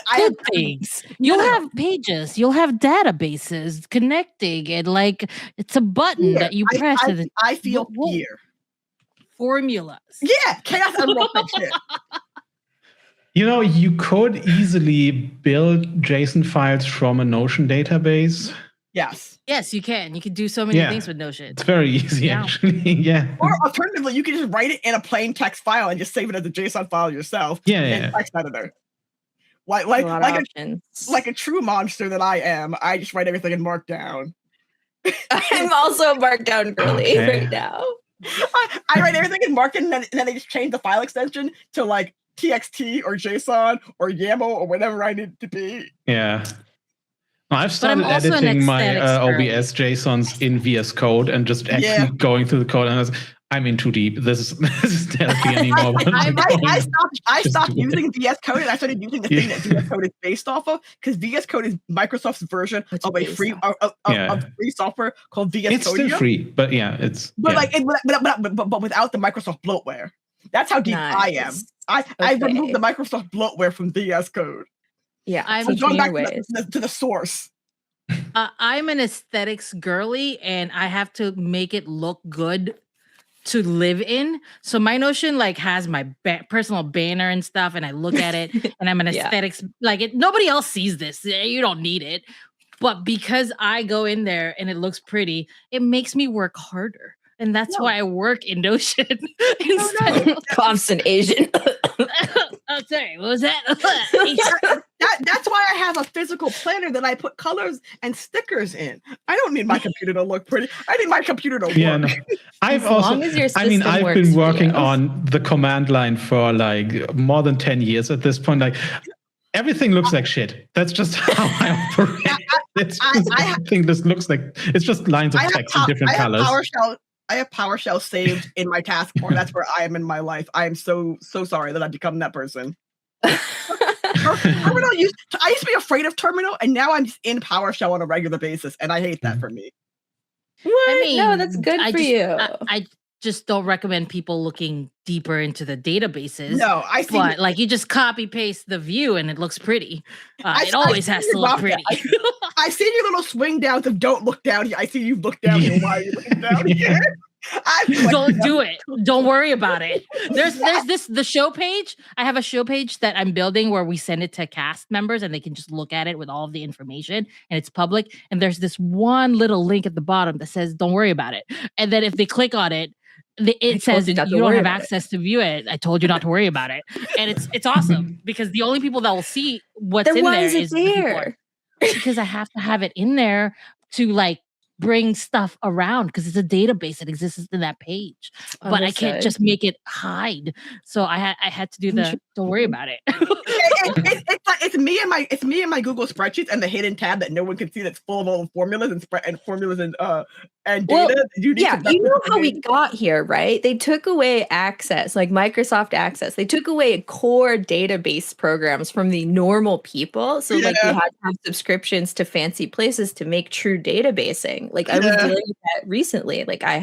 you'll have pages, you'll have databases connecting, and like it's a button that you press. I feel fear. Formulas. Yeah, chaos unlocked that shit. You know, you could easily build JSON files from a Notion database Yes. Yes, you can. You can do so many things with Notion. It's very easy, actually. Yeah. Or alternatively, you can just write it in a plain text file and just save it as a JSON file yourself. Yeah. Text editor. Like a true monster that I am, I just write everything in Markdown. I'm also Markdown girly right now. I write everything in Markdown, and then I just change the file extension to like TXT or JSON or YAML or whatever I need it to be. Yeah. I've started editing my OBS JSONs in VS Code and just actually going through the code, and I'm in too deep. This is therapy anymore. I stopped using VS Code, and I started using the thing that VS Code is based off of, because VS Code is Microsoft's version of a free free software called VS Code. It's still free, but it's but without the Microsoft bloatware. That's how deep I am. I removed the Microsoft bloatware from VS Code. Yeah, I'm going back to the source. I'm an aesthetics girly, and I have to make it look good to live in. So my Notion has my personal banner and stuff, and I look at it, and I'm an aesthetics nobody else sees this. You don't need it, but because I go in there and it looks pretty, it makes me work harder. And that's why I work in Notion instead of constant Asian. Oh, sorry, what was that? That's why I have a physical planner that I put colors and stickers in. I don't need my computer to look pretty. I need my computer to work. Yeah, no. I've been working on the command line for more than 10 years at this point. Everything looks like shit. That's just how I operate. I think this looks like it's just lines of text in different colors. I have PowerShell saved in my taskbar. That's where I am in my life. I am so sorry that I've become that person. Terminal I used to be afraid of Terminal, and now I'm just in PowerShell on a regular basis, and I hate that for me. What? I mean, no, that's good for you. I just don't recommend people looking deeper into the databases. No, but you just copy paste the view and it looks pretty. It always has to look pretty. I see your little swing downs of don't look down here. I see you look down here. Why are you looking down here? Don't do it. Don't worry about it. There's the show page. I have a show page that I'm building where we send it to cast members and they can just look at it with all of the information, and it's public. And there's this one little link at the bottom that says don't worry about it. And then if they click on it, it says you don't have access to view it. I told you not to worry about it. And it's awesome because the only people that will see what's in there is there. Because I have to have it in there to bring stuff around because it's a database that exists in that page. But I can't just make it hide. So I had to do don't worry about it. It's me and my Google spreadsheets and the hidden tab that no one can see that's full of all the formulas and formulas and data. Well, you know how we got here, right? They took away access, like Microsoft Access. They took away core database programs from the normal people. So you had to have subscriptions to fancy places to make true databasing. I was dealing with that recently. I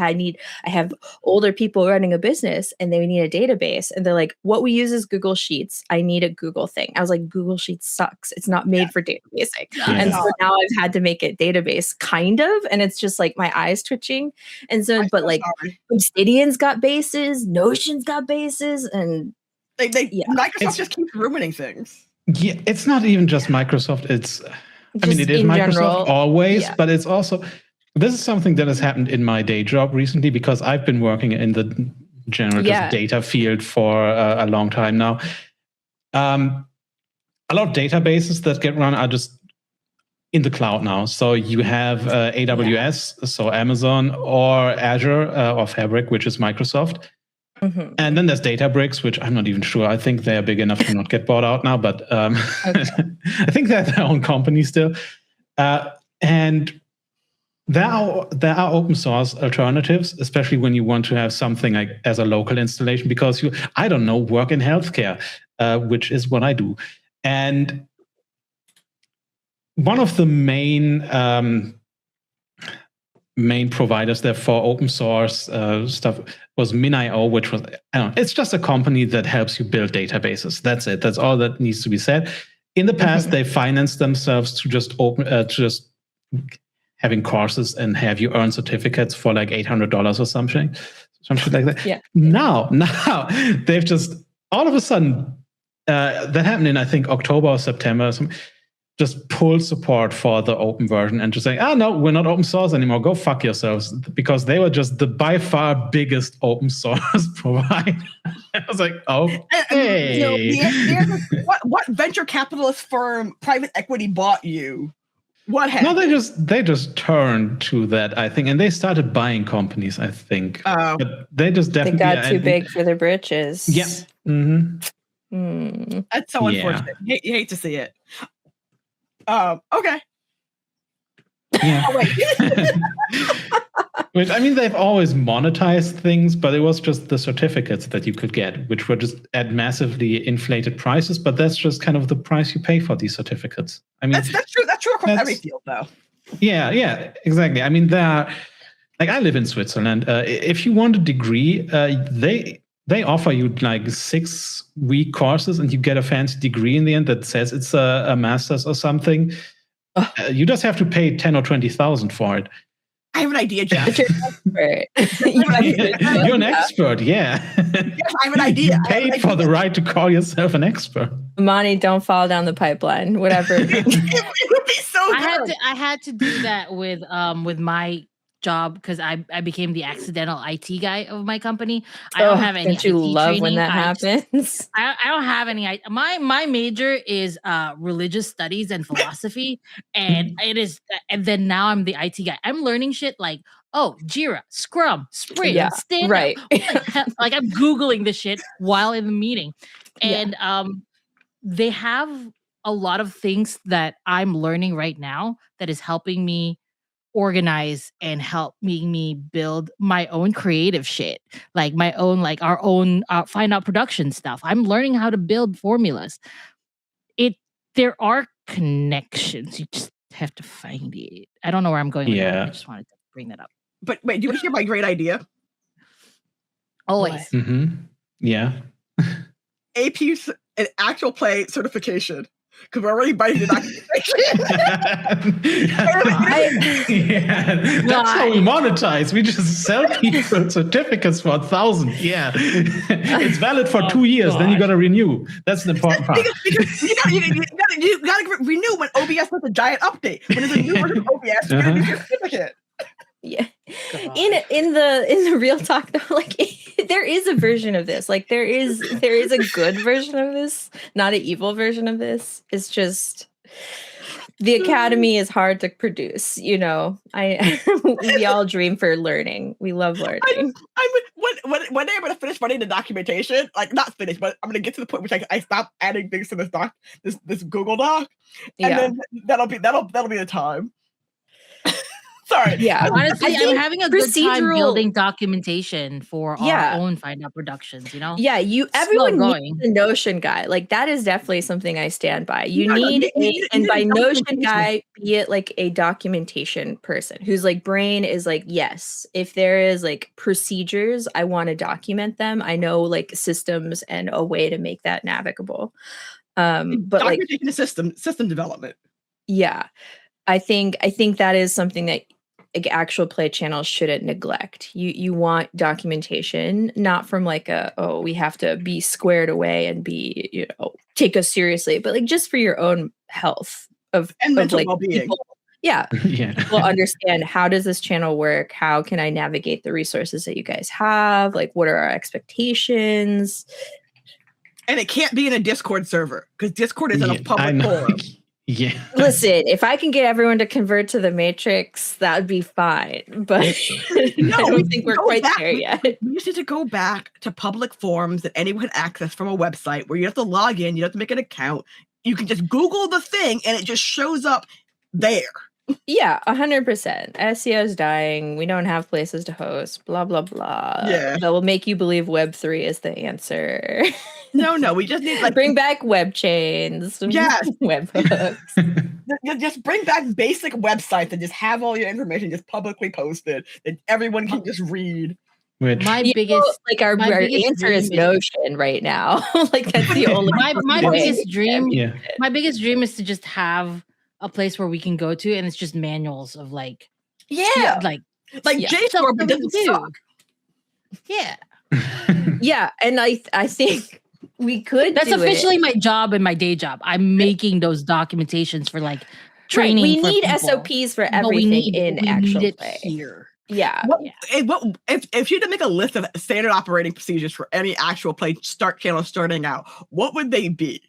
have older people running a business and they need a database. And they're like, what we use is Google Sheets. I need a Google thing. I was like, Google Sheets sucks. It's not made for databasing. And so now I've had to make it database kind of. And it's just my eyes twitching. And so, Obsidian's got bases, Notion's got bases, and Microsoft just keeps ruining things. Yeah, it's not even just Microsoft. It is Microsoft general, always, but it's also, this is something that has happened in my day job recently because I've been working in the generative data field for a long time now. A lot of databases that get run are just in the cloud now. So you have AWS, so Amazon, or Azure, or Fabric, which is Microsoft. Mm-hmm. And then there's Databricks, which I'm not even sure. I think they're big enough to not get bought out now, but I think they're their own company still. And there are open source alternatives, especially when you want to have something as a local installation, because you, work in healthcare, which is what I do. And one of the main providers there for open source stuff was Min.io, which was, it's just a company that helps you build databases. That's it. That's all that needs to be said. In the past, they financed themselves to just having courses and have you earn certificates for $800 or something like that. Yeah. Now they've just all of a sudden that happened in I think October or September or something. just pull support for the open version and just say, no, we're not open source anymore. Go fuck yourselves, because they were just the by far biggest open source provider. I was like, okay. What venture capitalist firm, private equity bought you? What happened? No, they just turned to that, I think, and they started buying companies, I think. But they just definitely got too big for their britches. Yeah. Mm-hmm. That's so unfortunate. You hate to see it. Okay. Yeah. Which, I mean, they've always monetized things, but it was just the certificates that you could get, which were just at massively inflated prices. But that's just kind of the price you pay for these certificates. I mean, that's true. That's true across every field, though. Yeah, exactly. I mean, I live in Switzerland. If you want a degree, they offer you like 6-week courses, and you get a fancy degree in the end that says it's a master's or something. You just have to pay 10 or 20,000 for it. I have an idea, Jeff. You're an expert, yeah. Yes, I have an idea. You paid for the right to call yourself an expert. Imani, don't fall down the pipeline. Whatever. It would be so good. I had to do that with my job, because I became the accidental IT guy of my company. I don't have any. Don't you IT love training. when that happens? I don't have any. My major is religious studies and philosophy, and it is. And then now I'm the IT guy. I'm learning shit like, Jira, Scrum, Sprint, stand right. Like I'm Googling this shit while in the meeting, and they have a lot of things that I'm learning right now that is helping me organize and helping me build my own creative shit, like my own, like our own find out production stuff. I'm learning how to build formulas. There are connections. You just have to find it. I don't know where I'm going with that. I just wanted to bring that up. But wait, do you want to hear my great idea? Always. Mm-hmm. Yeah. AP's an actual play certification. Because we're already buying the documentation. That's how we monetize. We just sell people certificates for 1,000. Yeah. It's valid for 2 years. Then you got to renew. That's the important part. Because you got to renew when OBS does a giant update. When there's a new version of OBS, you're going to need your certificate. Yeah. In the real talk though, like there is a version of this. Like there is a good version of this, not an evil version of this. It's just the academy is hard to produce, we all dream for learning. We love learning. One day I'm gonna finish running the documentation. Like not finish, but I'm gonna get to the point which I stop adding things to this Google Doc. And then that'll be the time. Sorry. Yeah. Honestly, I'm having a good time building documentation for our own Find Out productions, Yeah, everyone needs a Notion guy. Like that is definitely something I stand by. You need by Notion guy, be it like a documentation person whose like brain is like, yes, if there is like procedures, I want to document them. I know like systems and a way to make that navigable. But documentation system development. Yeah. I think that is something that actual play channels shouldn't neglect. You want documentation, not from like we have to be squared away and be, take us seriously, but like just for your own health and mental well-being. People, people understand, how does this channel work? How can I navigate the resources that you guys have? Like, what are our expectations? And it can't be in a Discord server because Discord isn't a public forum. Yeah. Listen, if I can get everyone to convert to the Matrix, that would be fine. But I don't think we're quite there yet. We just need to go back to public forums that anyone can access from a website where you have to log in, you have to make an account. You can just Google the thing and it just shows up there. Yeah, 100%. SEO is dying. We don't have places to host. Blah, blah, blah. Yeah. That will make you believe Web3 is the answer. No, we just need bring back web chains. Yes. Webhooks. Just bring back basic websites and just have all your information just publicly posted that everyone can just read. My biggest answer is Notion right now. Like that's the only my biggest dream. Yeah. My biggest dream is to just have a place where we can go to and it's just manuals of like JSTOR, but doesn't suck. Yeah. Yeah, and I think We could. That's officially my job and my day job. I'm making those documentations for like training. We for need people, SOPs for everything in actual play. Here. Yeah. If you had to make a list of standard operating procedures for any actual play channel starting out, what would they be?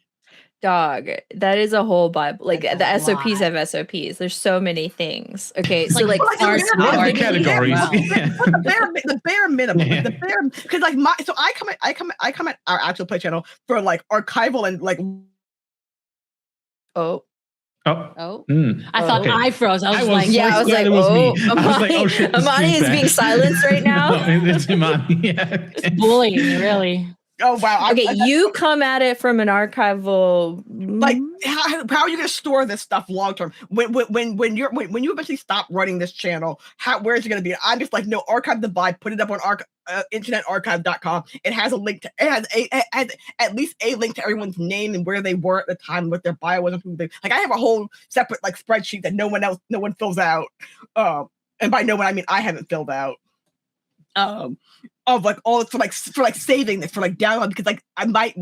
Dog, that is a whole Bible. Like That's the a SOPs lot. have SOPs. There's so many things. Okay, so like our categories. The bare minimum. Yeah. The bare because like I come at our actual play channel for like archival and like Oh. I thought okay. I froze. I was like, yeah, I was like, it was me. Imani, I was like, oh shit, Imani is being silenced right now. No, it's Imani. Yeah. it's bullying, really. oh wow. Okay, you come at it from an archival. Like how are you going to store this stuff long term when you eventually stop running this channel? Where is it going to be? I'm just like, no, archive the vibe, put it up on internetarchive.com. It has a link to it has at least a link to everyone's name and where they were at the time, what their bio was, and who they like. I have a whole separate like spreadsheet that no one fills out. And by no one I mean I haven't filled out. Of like all for saving this for like download, because like my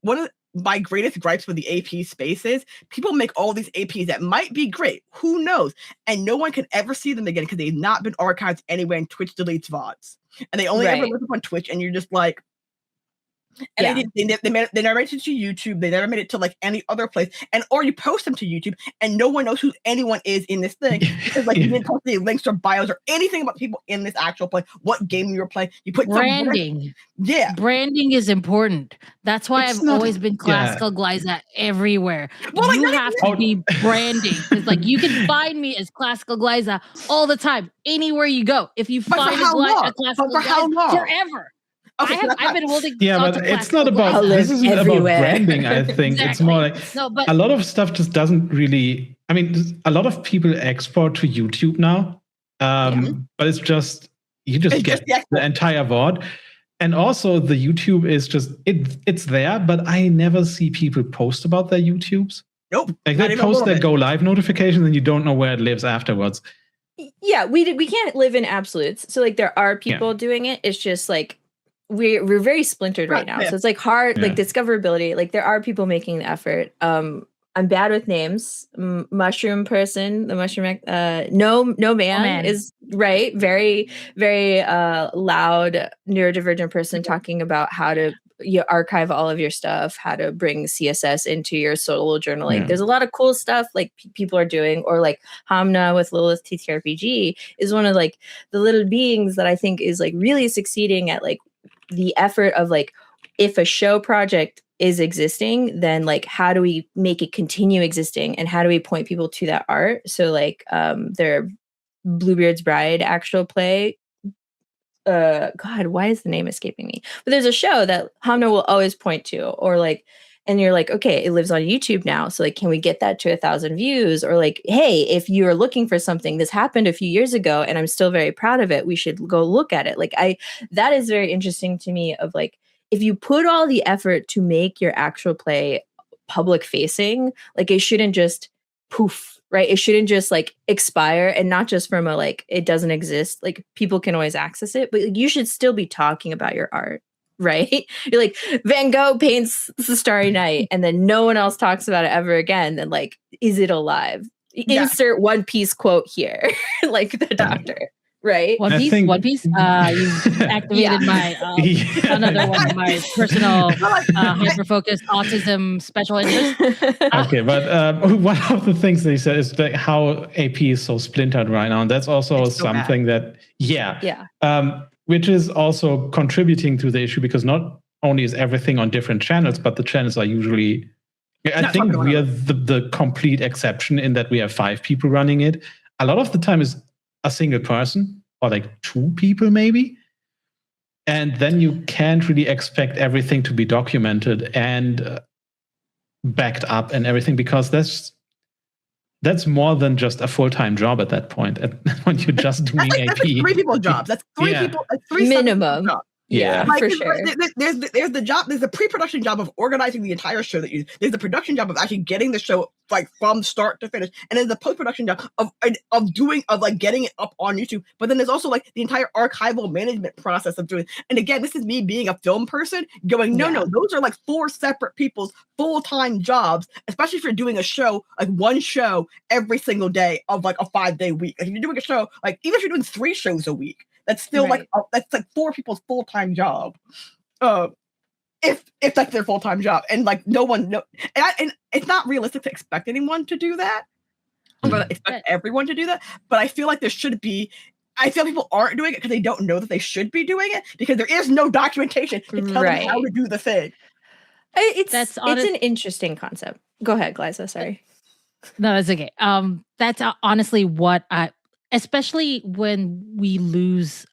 one of my greatest gripes with the AP space is people make all these APs that might be great, who knows, and no one can ever see them again because they've not been archived anywhere, and Twitch deletes VODs, and they only ever live up on Twitch, and you're just like. And they never made it to YouTube. They never made it to like any other place. Or you post them to YouTube, and no one knows who anyone is in this thing because like you didn't post any links or bios or anything about people in this actual play. What game you were playing? You put branding. Branding is important. That's why I've always been classical Gliza everywhere. Well, you have to be branding because like you can find me as classical Gliza all the time, anywhere you go. If you find a classical Gliza forever. Okay, I've been holding. Yeah, but it's not about. This isn't about branding. I think exactly. It's more like a lot of stuff just doesn't really. I mean, a lot of people export to YouTube now, but it's just you get the entire VOD, and also the YouTube is just it's there, but I never see people post about their YouTubes. Nope. Like they post their go live notifications, and you don't know where it lives afterwards. Yeah, we can't live in absolutes. So like there are people doing it. It's just like. We're very splintered right now. So it's like hard, like discoverability. Like there are people making the effort. I'm bad with names. Mushroom person, the mushroom, no man is right. Very, very loud neurodivergent person talking about how to archive all of your stuff, how to bring CSS into your solo journaling. There's a lot of cool stuff like people are doing, or like Hamna with Lilith TTRPG is one of like the little beings that I think is like really succeeding at like the effort of like, if a show project is existing, then like, how do we make it continue existing? And how do we point people to that art? So like, their Bluebeard's Bride actual play, God, why is the name escaping me? But there's a show that Hamna will always point to, or like, and you're like, okay, it lives on YouTube now. So like, can we get that to 1,000 views? Or like, hey, if you're looking for something, this happened a few years ago and I'm still very proud of it, we should go look at it. Like that is very interesting to me of like, if you put all the effort to make your actual play public facing, like it shouldn't just poof, right? It shouldn't just like expire, and not just from a, like, it doesn't exist. Like people can always access it, but like, you should still be talking about your art. Right? You're like, Van Gogh paints The Starry Night and then no one else talks about it ever again. Then like, is it alive? Insert One Piece quote here. Like the doctor, right? One Piece? You've activated my another one of my personal hyper-focused autism special interest. Okay, but one of the things they said is that how AP is so splintered right now. And that's also something that, which is also contributing to the issue, because not only is everything on different channels, but the channels are usually, I think we are the complete exception in that we have 5 people running it. A lot of the time is a single person or like 2 people maybe. And then you can't really expect everything to be documented and backed up and everything, because that's more than just a full-time job at that point. When you're just doing AP, that's like 3 people's jobs. That's 3 people. 3 minimum. Yeah, like, for sure. There's the job. There's the pre-production job of organizing the entire show that you. There's the production job of actually getting the show like from start to finish, and then the post-production job of like getting it up on YouTube. But then there's also like the entire archival management process of doing. And again, this is me being a film person going, no, those are like 4 separate people's full-time jobs, especially if you're doing a show, like one show every single day of like a 5-day week. Like if you're doing a show, like even if you're doing 3 shows a week, that's still like that's like 4 people's full-time job. If that's their full-time job, and like no one and it's not realistic to expect anyone to do that. I'm gonna expect everyone to do that, but I feel like there should be. I feel people aren't doing it because they don't know that they should be doing it because there is no documentation to tell them how to do the thing. It's an interesting concept. Go ahead, Glyza. Sorry. No, that's okay. That's honestly what especially when we lose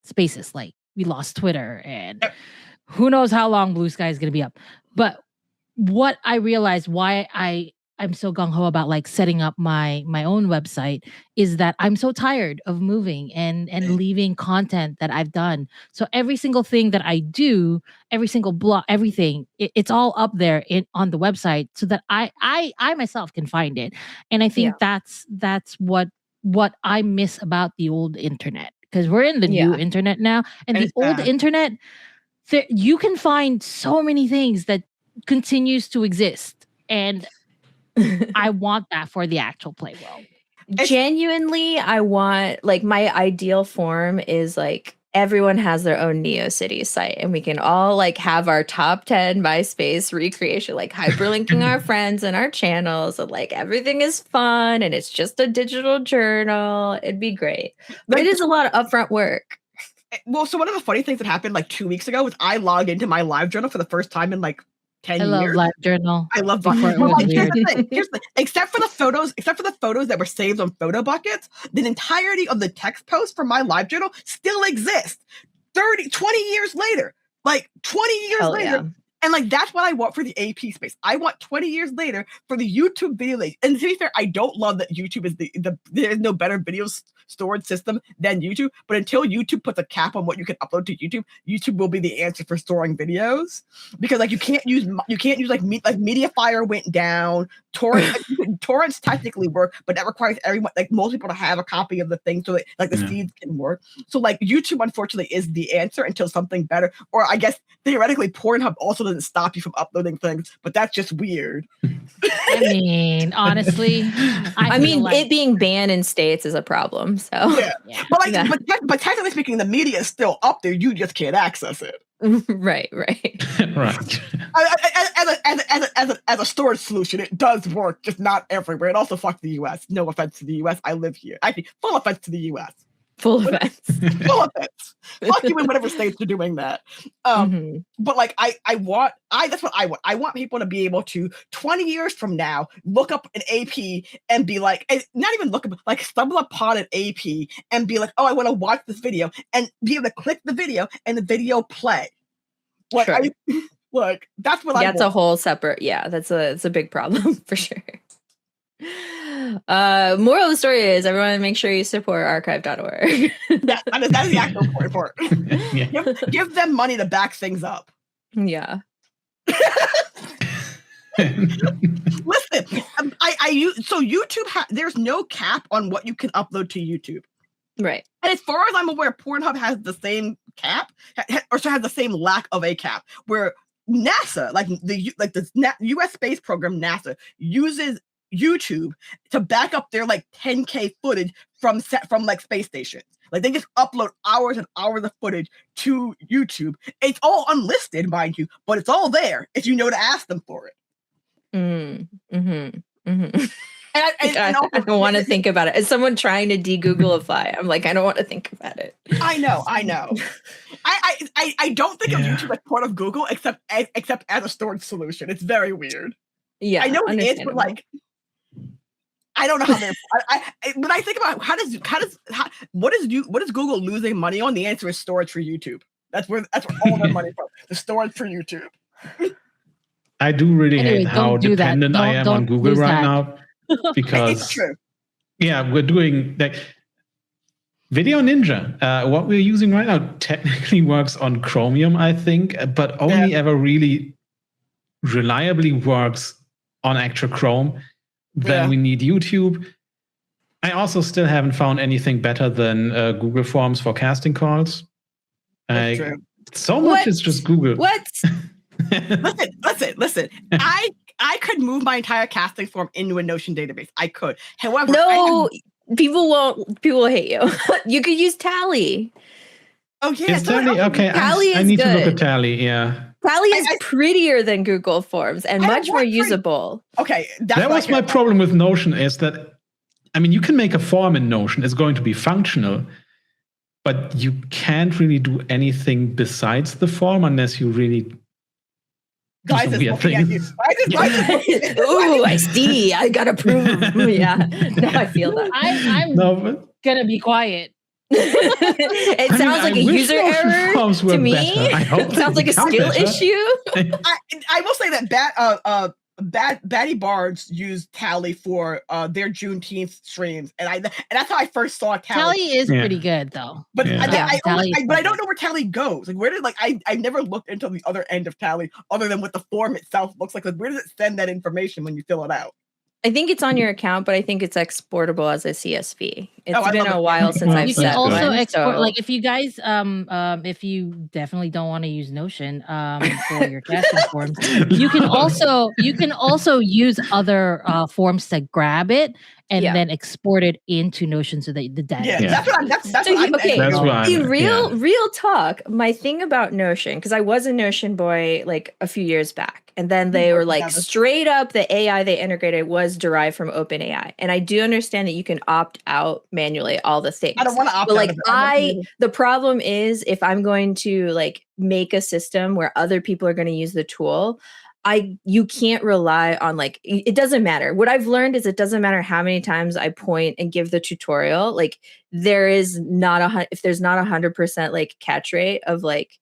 spaces, like we lost Twitter and. Who knows how long Blue Sky is going to be up. But what I realized why I'm so gung-ho about like setting up my own website is that I'm so tired of moving and leaving content that I've done. So every single thing that I do, every single blog, everything, it's all up there on the website so that I myself can find it. And I think that's what I miss about the old internet, because we're in the new internet now, and the old internet, you can find so many things that continues to exist, and I want that for the actual play world. Genuinely, I want, like, my ideal form is like everyone has their own NeoCity site, and we can all like have our top 10 MySpace recreation, like hyperlinking our friends and our channels, and like everything is fun and it's just a digital journal. It'd be great, but it is a lot of upfront work. Well, so one of the funny things that happened like 2 weeks ago was I logged into my live journal for the first time in like 10 years. I love live journal. I love before it was weird. Here's the thing. Except for the photos that were saved on photo buckets, the entirety of the text post from my live journal still exists 20 years later. Like 20 years later. Yeah. And like that's what I want for the AP space. I want 20 years later for the YouTube video. And to be fair, I don't love that YouTube is there is no better video storage system than YouTube. But until YouTube puts a cap on what you can upload to YouTube, YouTube will be the answer for storing videos. Because like you can't use like Mediafire went down. Torrents technically work, but that requires everyone, like most people, to have a copy of the thing so that like the feeds can work. So like YouTube unfortunately is the answer until something better. Or I guess theoretically Pornhub also doesn't stop you from uploading things, but that's just weird. I mean, honestly, I mean, like it being banned in states is a problem. So yeah. But technically speaking, the media is still up there. You just can't access it. Right. Right. As a storage solution, it does work, just not everywhere. It also fucks the US. No offense to the US. I live here. Actually, full offense to the US. Full offense. Full offense. Fuck you in whatever states are doing that. But like that's what I want. I want people to be able to 20 years from now look up an AP and be like, and not even look up, like stumble upon an AP and be like, oh, I want to watch this video, and be able to click the video and the video play. Like sure. Like that's what I want. That's a whole separate. Yeah, it's a big problem for sure. Moral of the story is everyone make sure you support archive.org. That is the actual important part. Give them money to back things up. Yeah. Listen, so YouTube there's no cap on what you can upload to YouTube. Right. And as far as I'm aware, Pornhub has the same cap, or has the same lack of a cap, where NASA, the U.S. space program, NASA, uses YouTube to back up their like 10K footage from like space stations. Like they just upload hours and hours of footage to YouTube. It's all unlisted, mind you, but it's all there if you know to ask them for it. I don't want to think about it. As someone trying to de-Googlify, I'm like, I don't want to think about it. I know. I don't think of YouTube as part of Google except as a storage solution. It's very weird. Yeah, I know it is, but like, I don't know how they're. When I think about what is Google losing money on? The answer is storage for YouTube. That's where all their money from. The storage for YouTube. I do really hate how dependent I am on Google right now, because it's true. Yeah, we're doing like Video Ninja. What we're using right now technically works on Chromium, I think, but only ever really reliably works on actual Chrome, then we need YouTube. I also still haven't found anything better than Google Forms for casting calls. So much is just Google. What? Listen. I could move my entire casting form into a Notion database. I could. However, people will hate you. You could use Tally. Oh yeah, is Tally okay? Tally I need to look at Tally. Yeah, Tally is prettier than Google Forms and much more usable. Okay, that was my problem with Notion. Is that you can make a form in Notion. It's going to be functional, but you can't really do anything besides the form unless you really. Guys is looking at you. Ooh, I see. I gotta prove. Yeah, no, I feel that. I'm gonna be quiet. It sounds like a user error to me. It sounds like a skill issue. I will say that Batty Bards used Tally for their Juneteenth streams, and that's how I first saw Tally. Tally is pretty good though, but I don't know where Tally goes. Like, where did I never looked into the other end of Tally other than what the form itself looks like. Like, where does it send that information when you fill it out? I think it's on your account, but I think it's exportable as a CSV. It's been a while since I've set one. You can also export, like if you guys, if you definitely don't want to use Notion for your casting forms, you can also use other forms to grab it and then export it into Notion so that the data. Yeah, that's what I'm real talk. My thing about Notion, because I was a Notion boy like a few years back. And then they were like straight up the AI they integrated was derived from OpenAI. And I do understand that you can opt out manually all the things. I don't want to opt out. The problem is if I'm going to like make a system where other people are going to use the tool, you can't rely on it doesn't matter. What I've learned is it doesn't matter how many times I point and give the tutorial. Like if there's not 100% like catch rate of like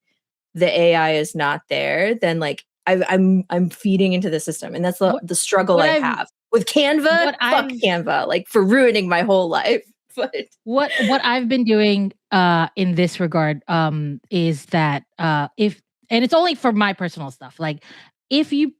the AI is not there, then like I'm feeding into the system, and that's the struggle I have with Canva. Fuck Canva, like for ruining my whole life. But what I've been doing in this regard is that and it's only for my personal stuff. Like if you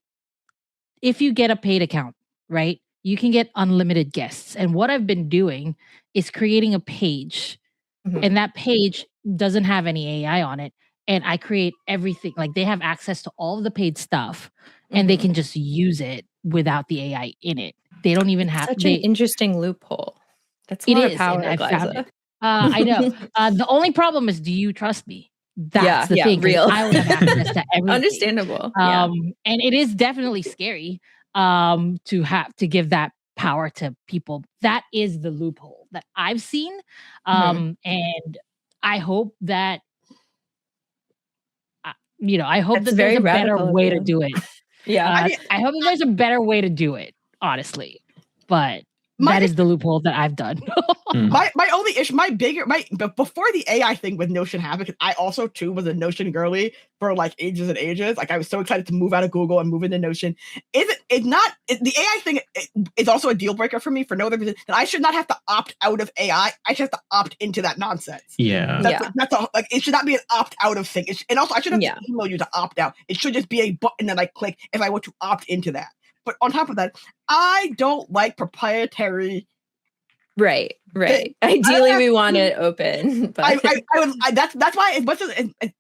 get a paid account, right, you can get unlimited guests. And what I've been doing is creating a page, and that page doesn't have any AI on it. And I create everything. Like they have access to all of the paid stuff, and they can just use it without the AI in it. They don't even have such an interesting loophole. That's a lot of power. I found it. I know. The only problem is, do you trust me? That's the thing. Real. I would have access to everything. Understandable. And it is definitely scary to have to give that power to people. That is the loophole that I've seen, and I hope that. I hope that there's a better way to do it. Yeah. I hope that there's a better way to do it, honestly. But that is the loophole that I've done. My only issue, but before the AI thing with Notion happened, because I also too was a Notion girly for like ages and ages. Like I was so excited to move out of Google and move into Notion. The AI thing is also a deal breaker for me for no other reason that I should not have to opt out of AI. I should have to opt into that nonsense. That's all. Like it should not be an opt out of thing. And also I should have to email you to opt out. It should just be a button that I click if I want to opt into that. But on top of that, I don't like proprietary. Right. Ideally, we want it open. But that's why, as much as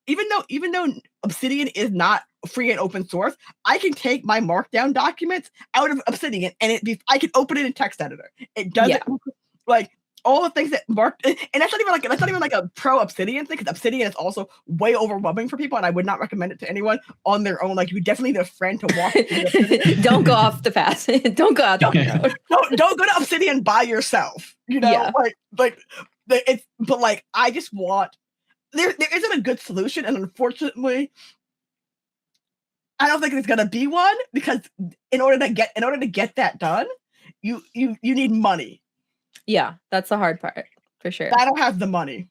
even though Obsidian is not free and open source, I can take my Markdown documents out of Obsidian and I can open it in text editor. It doesn't like all the things that marked, and that's not even like a pro Obsidian thing, because Obsidian is also way overwhelming for people, and I would not recommend it to anyone on their own. Like you definitely need a friend to walk. Don't go off the path. Don't go out. Don't go to Obsidian by yourself. But like I just want there isn't a good solution, and unfortunately, I don't think there's gonna be one, because in order to get that done, you need money. Yeah, that's the hard part for sure. I don't have the money.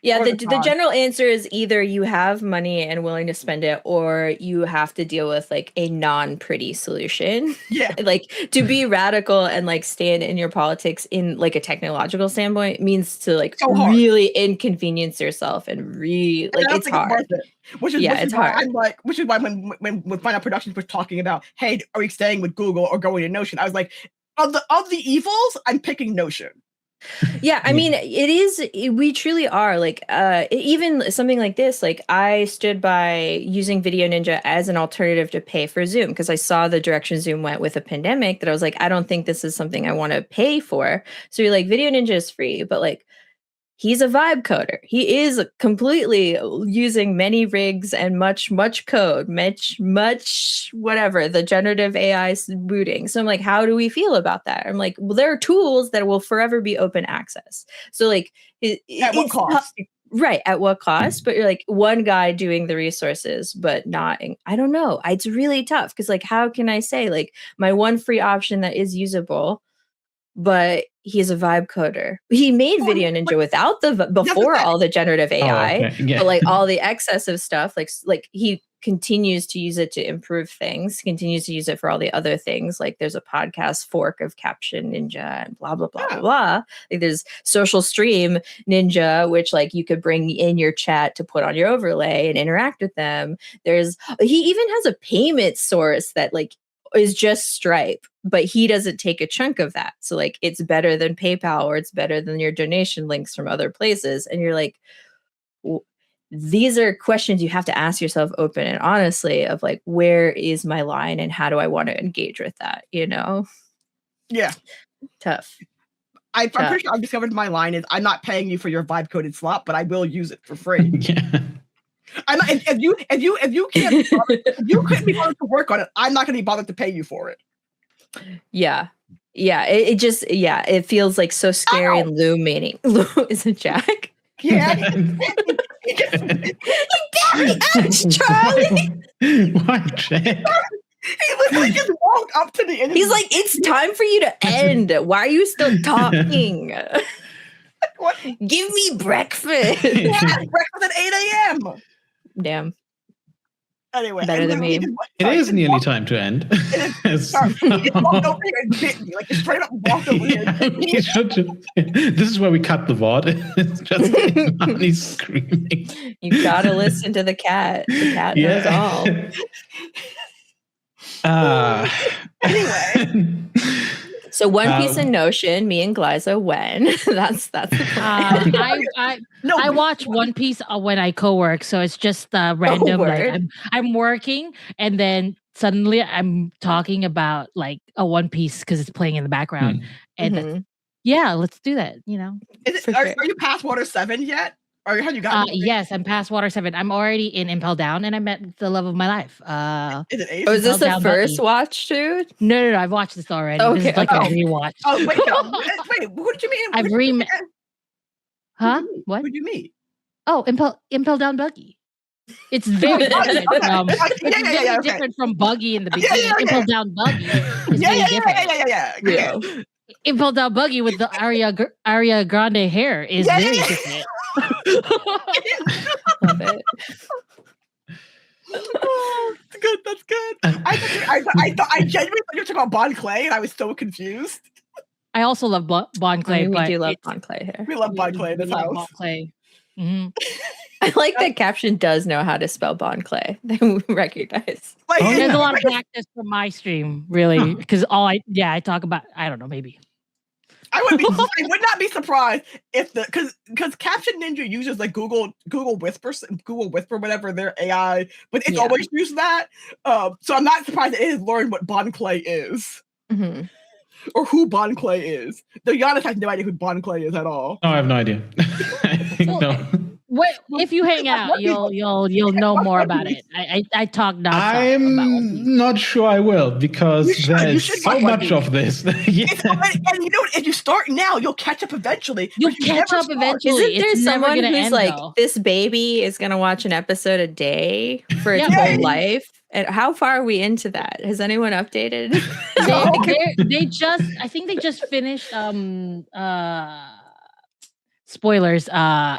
Yeah, the general answer is either you have money and willing to spend it, or you have to deal with like a non-pretty solution. Yeah. Like to be radical and like stand in your politics in like a technological standpoint means to like really inconvenience yourself and really like it's hard. Which is why I'm like, which is why when Final Productions was talking about, hey, are we staying with Google or going to Notion? I was like, of the evils, I'm picking Notion. Yeah, I mean, we truly are like, even something like this, like I stood by using Video Ninja as an alternative to pay for Zoom because I saw the direction Zoom went with a pandemic that I was like, I don't think this is something I want to pay for. So you're like, Video Ninja is free, but like, he's a vibe coder. He is completely using many rigs and much code, much whatever, the generative AI booting. So I'm like, how do we feel about that? I'm like, well, there are tools that will forever be open access. So like, at what cost? Right. At what cost? But you're like one guy doing the resources, but not, I don't know. It's really tough because like, how can I say like my one free option that is usable, but he's a vibe coder. He made Video Ninja without before all the generative AI, but like all the excessive stuff, like he continues to use it to improve things, continues to use it for all the other things. Like there's a podcast fork of Caption Ninja and blah, blah, blah, blah, blah. Like there's Social Stream Ninja, which like you could bring in your chat to put on your overlay and interact with them. He even has a payment source that like is just Stripe, but he doesn't take a chunk of that. So like it's better than PayPal or it's better than your donation links from other places. And you're like, these are questions you have to ask yourself open and honestly of like, where is my line and how do I want to engage with that? You know? Yeah. Tough. I'm pretty sure I've discovered my line is I'm not paying you for your vibe coded slot, but I will use it for free. Yeah. I'm not, if you can't if you couldn't be bothered to work on it, I'm not going to be bothered to pay you for it. Yeah. It feels like so scary and looming. Is it Jack? Yeah. Charlie. Why, Jack? He literally just walked up to me and he's like, "It's time for you to end. Why are you still talking? What? Give me breakfast." Yeah, breakfast at 8 a.m. Damn. Anyway, better than me. It is nearly time to end. He just walked over here and bit me, like just straight up walked over here. This is where we cut the VOD. It's just Imani screaming. You gotta listen to the cat. The cat knows all. Anyway. So One Piece and Notion, me and Glyza when? That's the plan. I watch One Piece when I co-work, so it's just random. Like I'm working, and then suddenly I'm talking about like a One Piece because it's playing in the background, and let's do that. You know, are you past Water 7 yet? Or have you gotten? Yes, I'm past Water 7. I'm already in Impel Down, and I met the love of my life. Is it Ace? Oh, is this the first watch, dude? No, I've watched this already. Okay, this is like a rewatch. Oh, wait, who did you meet? I've remade. Huh? What? Who did you meet? Oh, Impel Down Buggy. It's very different. Very different from Buggy in the beginning. Impel Down Buggy is very different. Yeah. Impel Down Buggy with the Aria Grande hair is very different. Love it. Oh, that's good. I genuinely thought you were talking about Bon Clay, and I was so confused. I also love Bon Clay. We do love Bon Clay here. We love Bon Clay in this house. Bon Clay. Mm-hmm. I like that Caption does know how to spell Bon Clay. They recognize. There's a lot of practice from my stream, really, because I talk about, I don't know, maybe. I would not be surprised if because Caption Ninja uses like Google Whisper, whatever their AI, but it's always used that. So I'm not surprised that it has learned what Bon Clay is. Mm-hmm. Or who Bon Clay is. Though Janis has no idea who Bon Clay is at all. No, I have no idea. No. If you hang out, you'll know more about it. I talk nonstop. I'm not sure I will because there's so much of this. And you know, if you start now, you'll catch up eventually. You'll catch up eventually. Isn't there someone who's end, like, though. this baby is gonna watch an episode a day for its whole life? And how far are we into that? Has anyone updated? I think they just finished spoilers,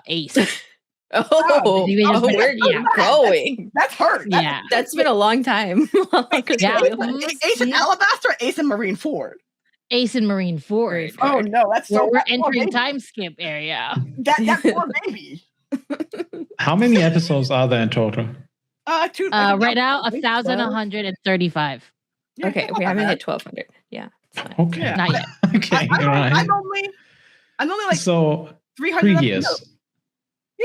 Ace. where are you going? That's hurt. That's been a long time. Ace and Alabaster, Ace and Marine Ford. Ace and Marine Ford. Oh no, that's so. We're entering time skip area. That poor baby. How many episodes are there in total? Right now, 1,135. Yeah, okay, we haven't hit 1,200. Yeah. Okay. Yeah. Not yet. Okay. I'm only like so 300 3 years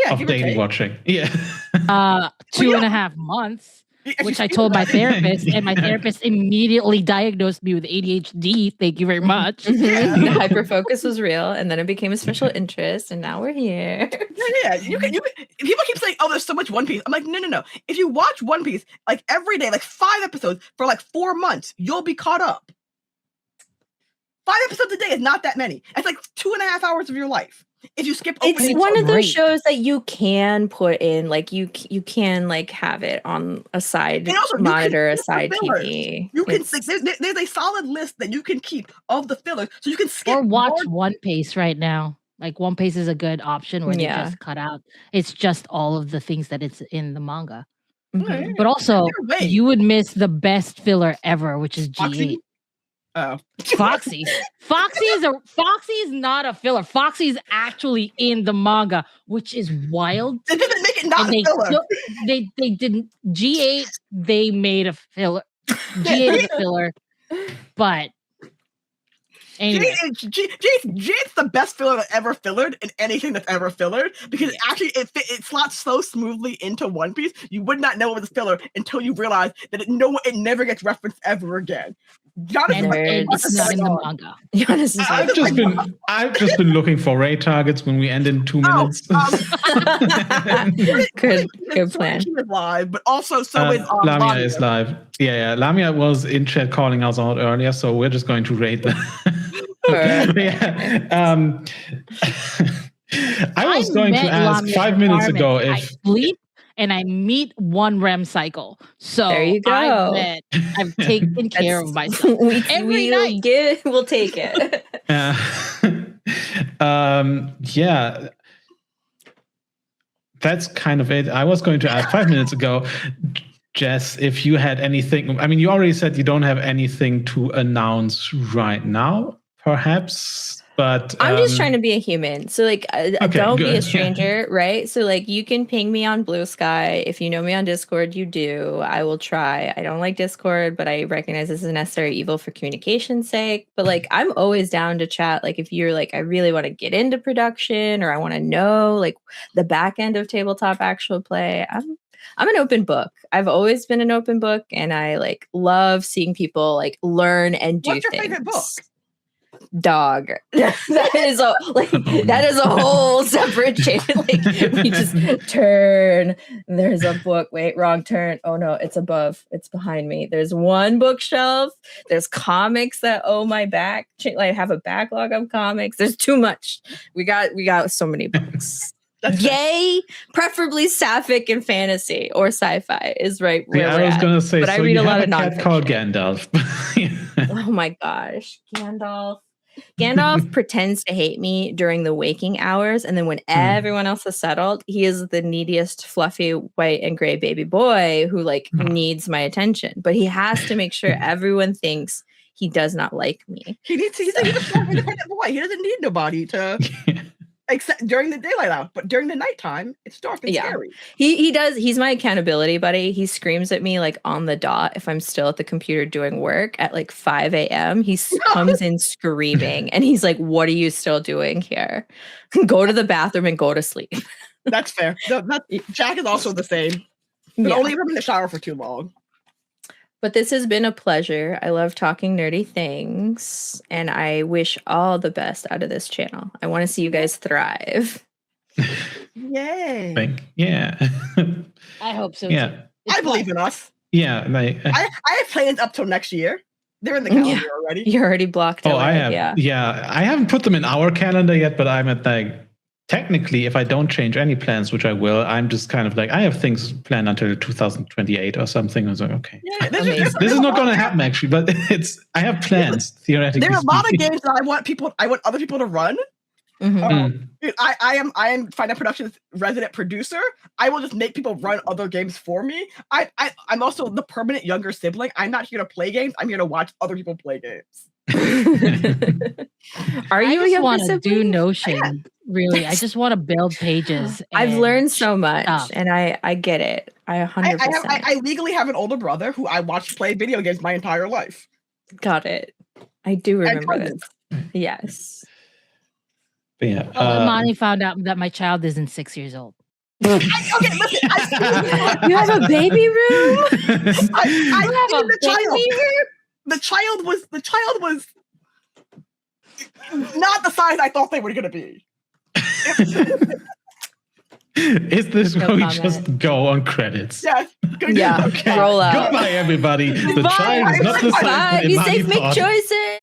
of daily watching. Yeah. 2.5 months. Which I told my therapist, and my therapist immediately diagnosed me with ADHD. Thank you very much. The hyperfocus was real, and then it became a special interest, and now we're here. Yeah. You can. People keep saying, "Oh, there's so much One Piece." I'm like, no. If you watch One Piece like every day, like 5 episodes for like 4 months, you'll be caught up. 5 episodes a day is not that many. It's like 2.5 hours of your life. If you skip, it's one of those shows that you can put in, like you can like have it on a side monitor, a side TV. You can. There's a solid list that you can keep of the fillers, so you can skip or watch One Piece right now. Like One Piece is a good option where they just cut out. It's just all of the things that it's in the manga. Mm-hmm. But also, you would miss the best filler ever, which is G8. Oh, Foxy is not a filler. Foxy is actually in the manga, which is wild. They didn't make it not a filler. They didn't. G8 they made a filler. G8 is a filler, but anyway, G8's the best filler that ever fillered in anything that's ever fillered because actually it slots so smoothly into One Piece. You would not know it was a filler until you realize that it never gets referenced ever again. It's not in the manga. I've just been looking for raid targets when we end in 2 minutes. Good plan. She is live, but also so is Lamia is live. Yeah. Lamia was in chat calling us out earlier, so we're just going to raid them. I was going to ask Lamia 5 minutes ago I sleep and I meet 1 REM cycle. So there you go. I've taken care of myself. Every night. We'll take it. Yeah. That's kind of it. I was going to ask 5 minutes ago, Jess, if you had anything. I mean, you already said you don't have anything to announce right now, perhaps. But I'm just trying to be a human. So like, don't be a stranger, right? So like, you can ping me on Blue Sky. If you know me on Discord, you do. I will try. I don't like Discord, but I recognize this is a necessary evil for communication's sake. But like, I'm always down to chat. Like if you're like, I really want to get into production or I want to know like the back end of tabletop actual play. I'm an open book. I've always been an open book and I like love seeing people like learn and do things. What's your favorite book? Dog. that is a whole separate chain. Like we just turn. There's a book. Wait, wrong turn. Oh no, it's above. It's behind me. There's one bookshelf. There's comics that my back. I have a backlog of comics. There's too much. We got so many books. Yay, preferably sapphic and fantasy or sci-fi is right where I was going to say, but I read a lot of nonfiction. Called Gandalf. Oh my gosh, Gandalf pretends to hate me during the waking hours, and then when everyone else is settled, he is the neediest, fluffy, white and gray baby boy who like needs my attention. But he has to make sure everyone thinks he does not like me. He's a strong, independent boy. He doesn't need nobody to. Except during the daylight hour, but during the nighttime, it's dark and scary. He does. He's my accountability buddy. He screams at me like on the dot if I'm still at the computer doing work at like 5 a.m. He comes in screaming and he's like, "What are you still doing here? Go to the bathroom and go to sleep." That's fair. Jack is also the same. But only if I'm in the shower for too long. But this has been a pleasure. I love talking nerdy things, and I wish all the best out of this channel. I want to see you guys thrive. Yay. I hope so. Yeah. Too. I believe in us. Yeah. I have plans up till next year. They're in the calendar already. You're already blocked away. I have. Yeah. I haven't put them in our calendar yet, but I'm at like, technically, if I don't change any plans, which I will, I'm just kind of like, I have things planned until 2028 or something. I was like, okay. Yeah, this is not going to happen actually, but I have plans theoretically. There are a lot of games that I want other people to run, I am Fine Art Productions' resident producer. I will just make people run other games for me. I'm also the permanent younger sibling. I'm not here to play games. I'm here to watch other people play games. Are you I a just want younger to do sibling? Notion. Really, I just want to build pages. I've and learned so much, stuff. and I get it. I 100%. I legally have an older brother who I watched play video games my entire life. Got it. I do remember cousins. this. Yes. But yeah, Imani found out that my child isn't 6 years old. Okay, listen. You have a baby room? I have the child. The child was not the size I thought they were going to be. Is this No where we comment. just go on credits? Yes. Good. Yeah. Okay. Roll out. Goodbye, everybody. The Bye. child is not the size Bye. that Be Imani safe. Make thought. choices.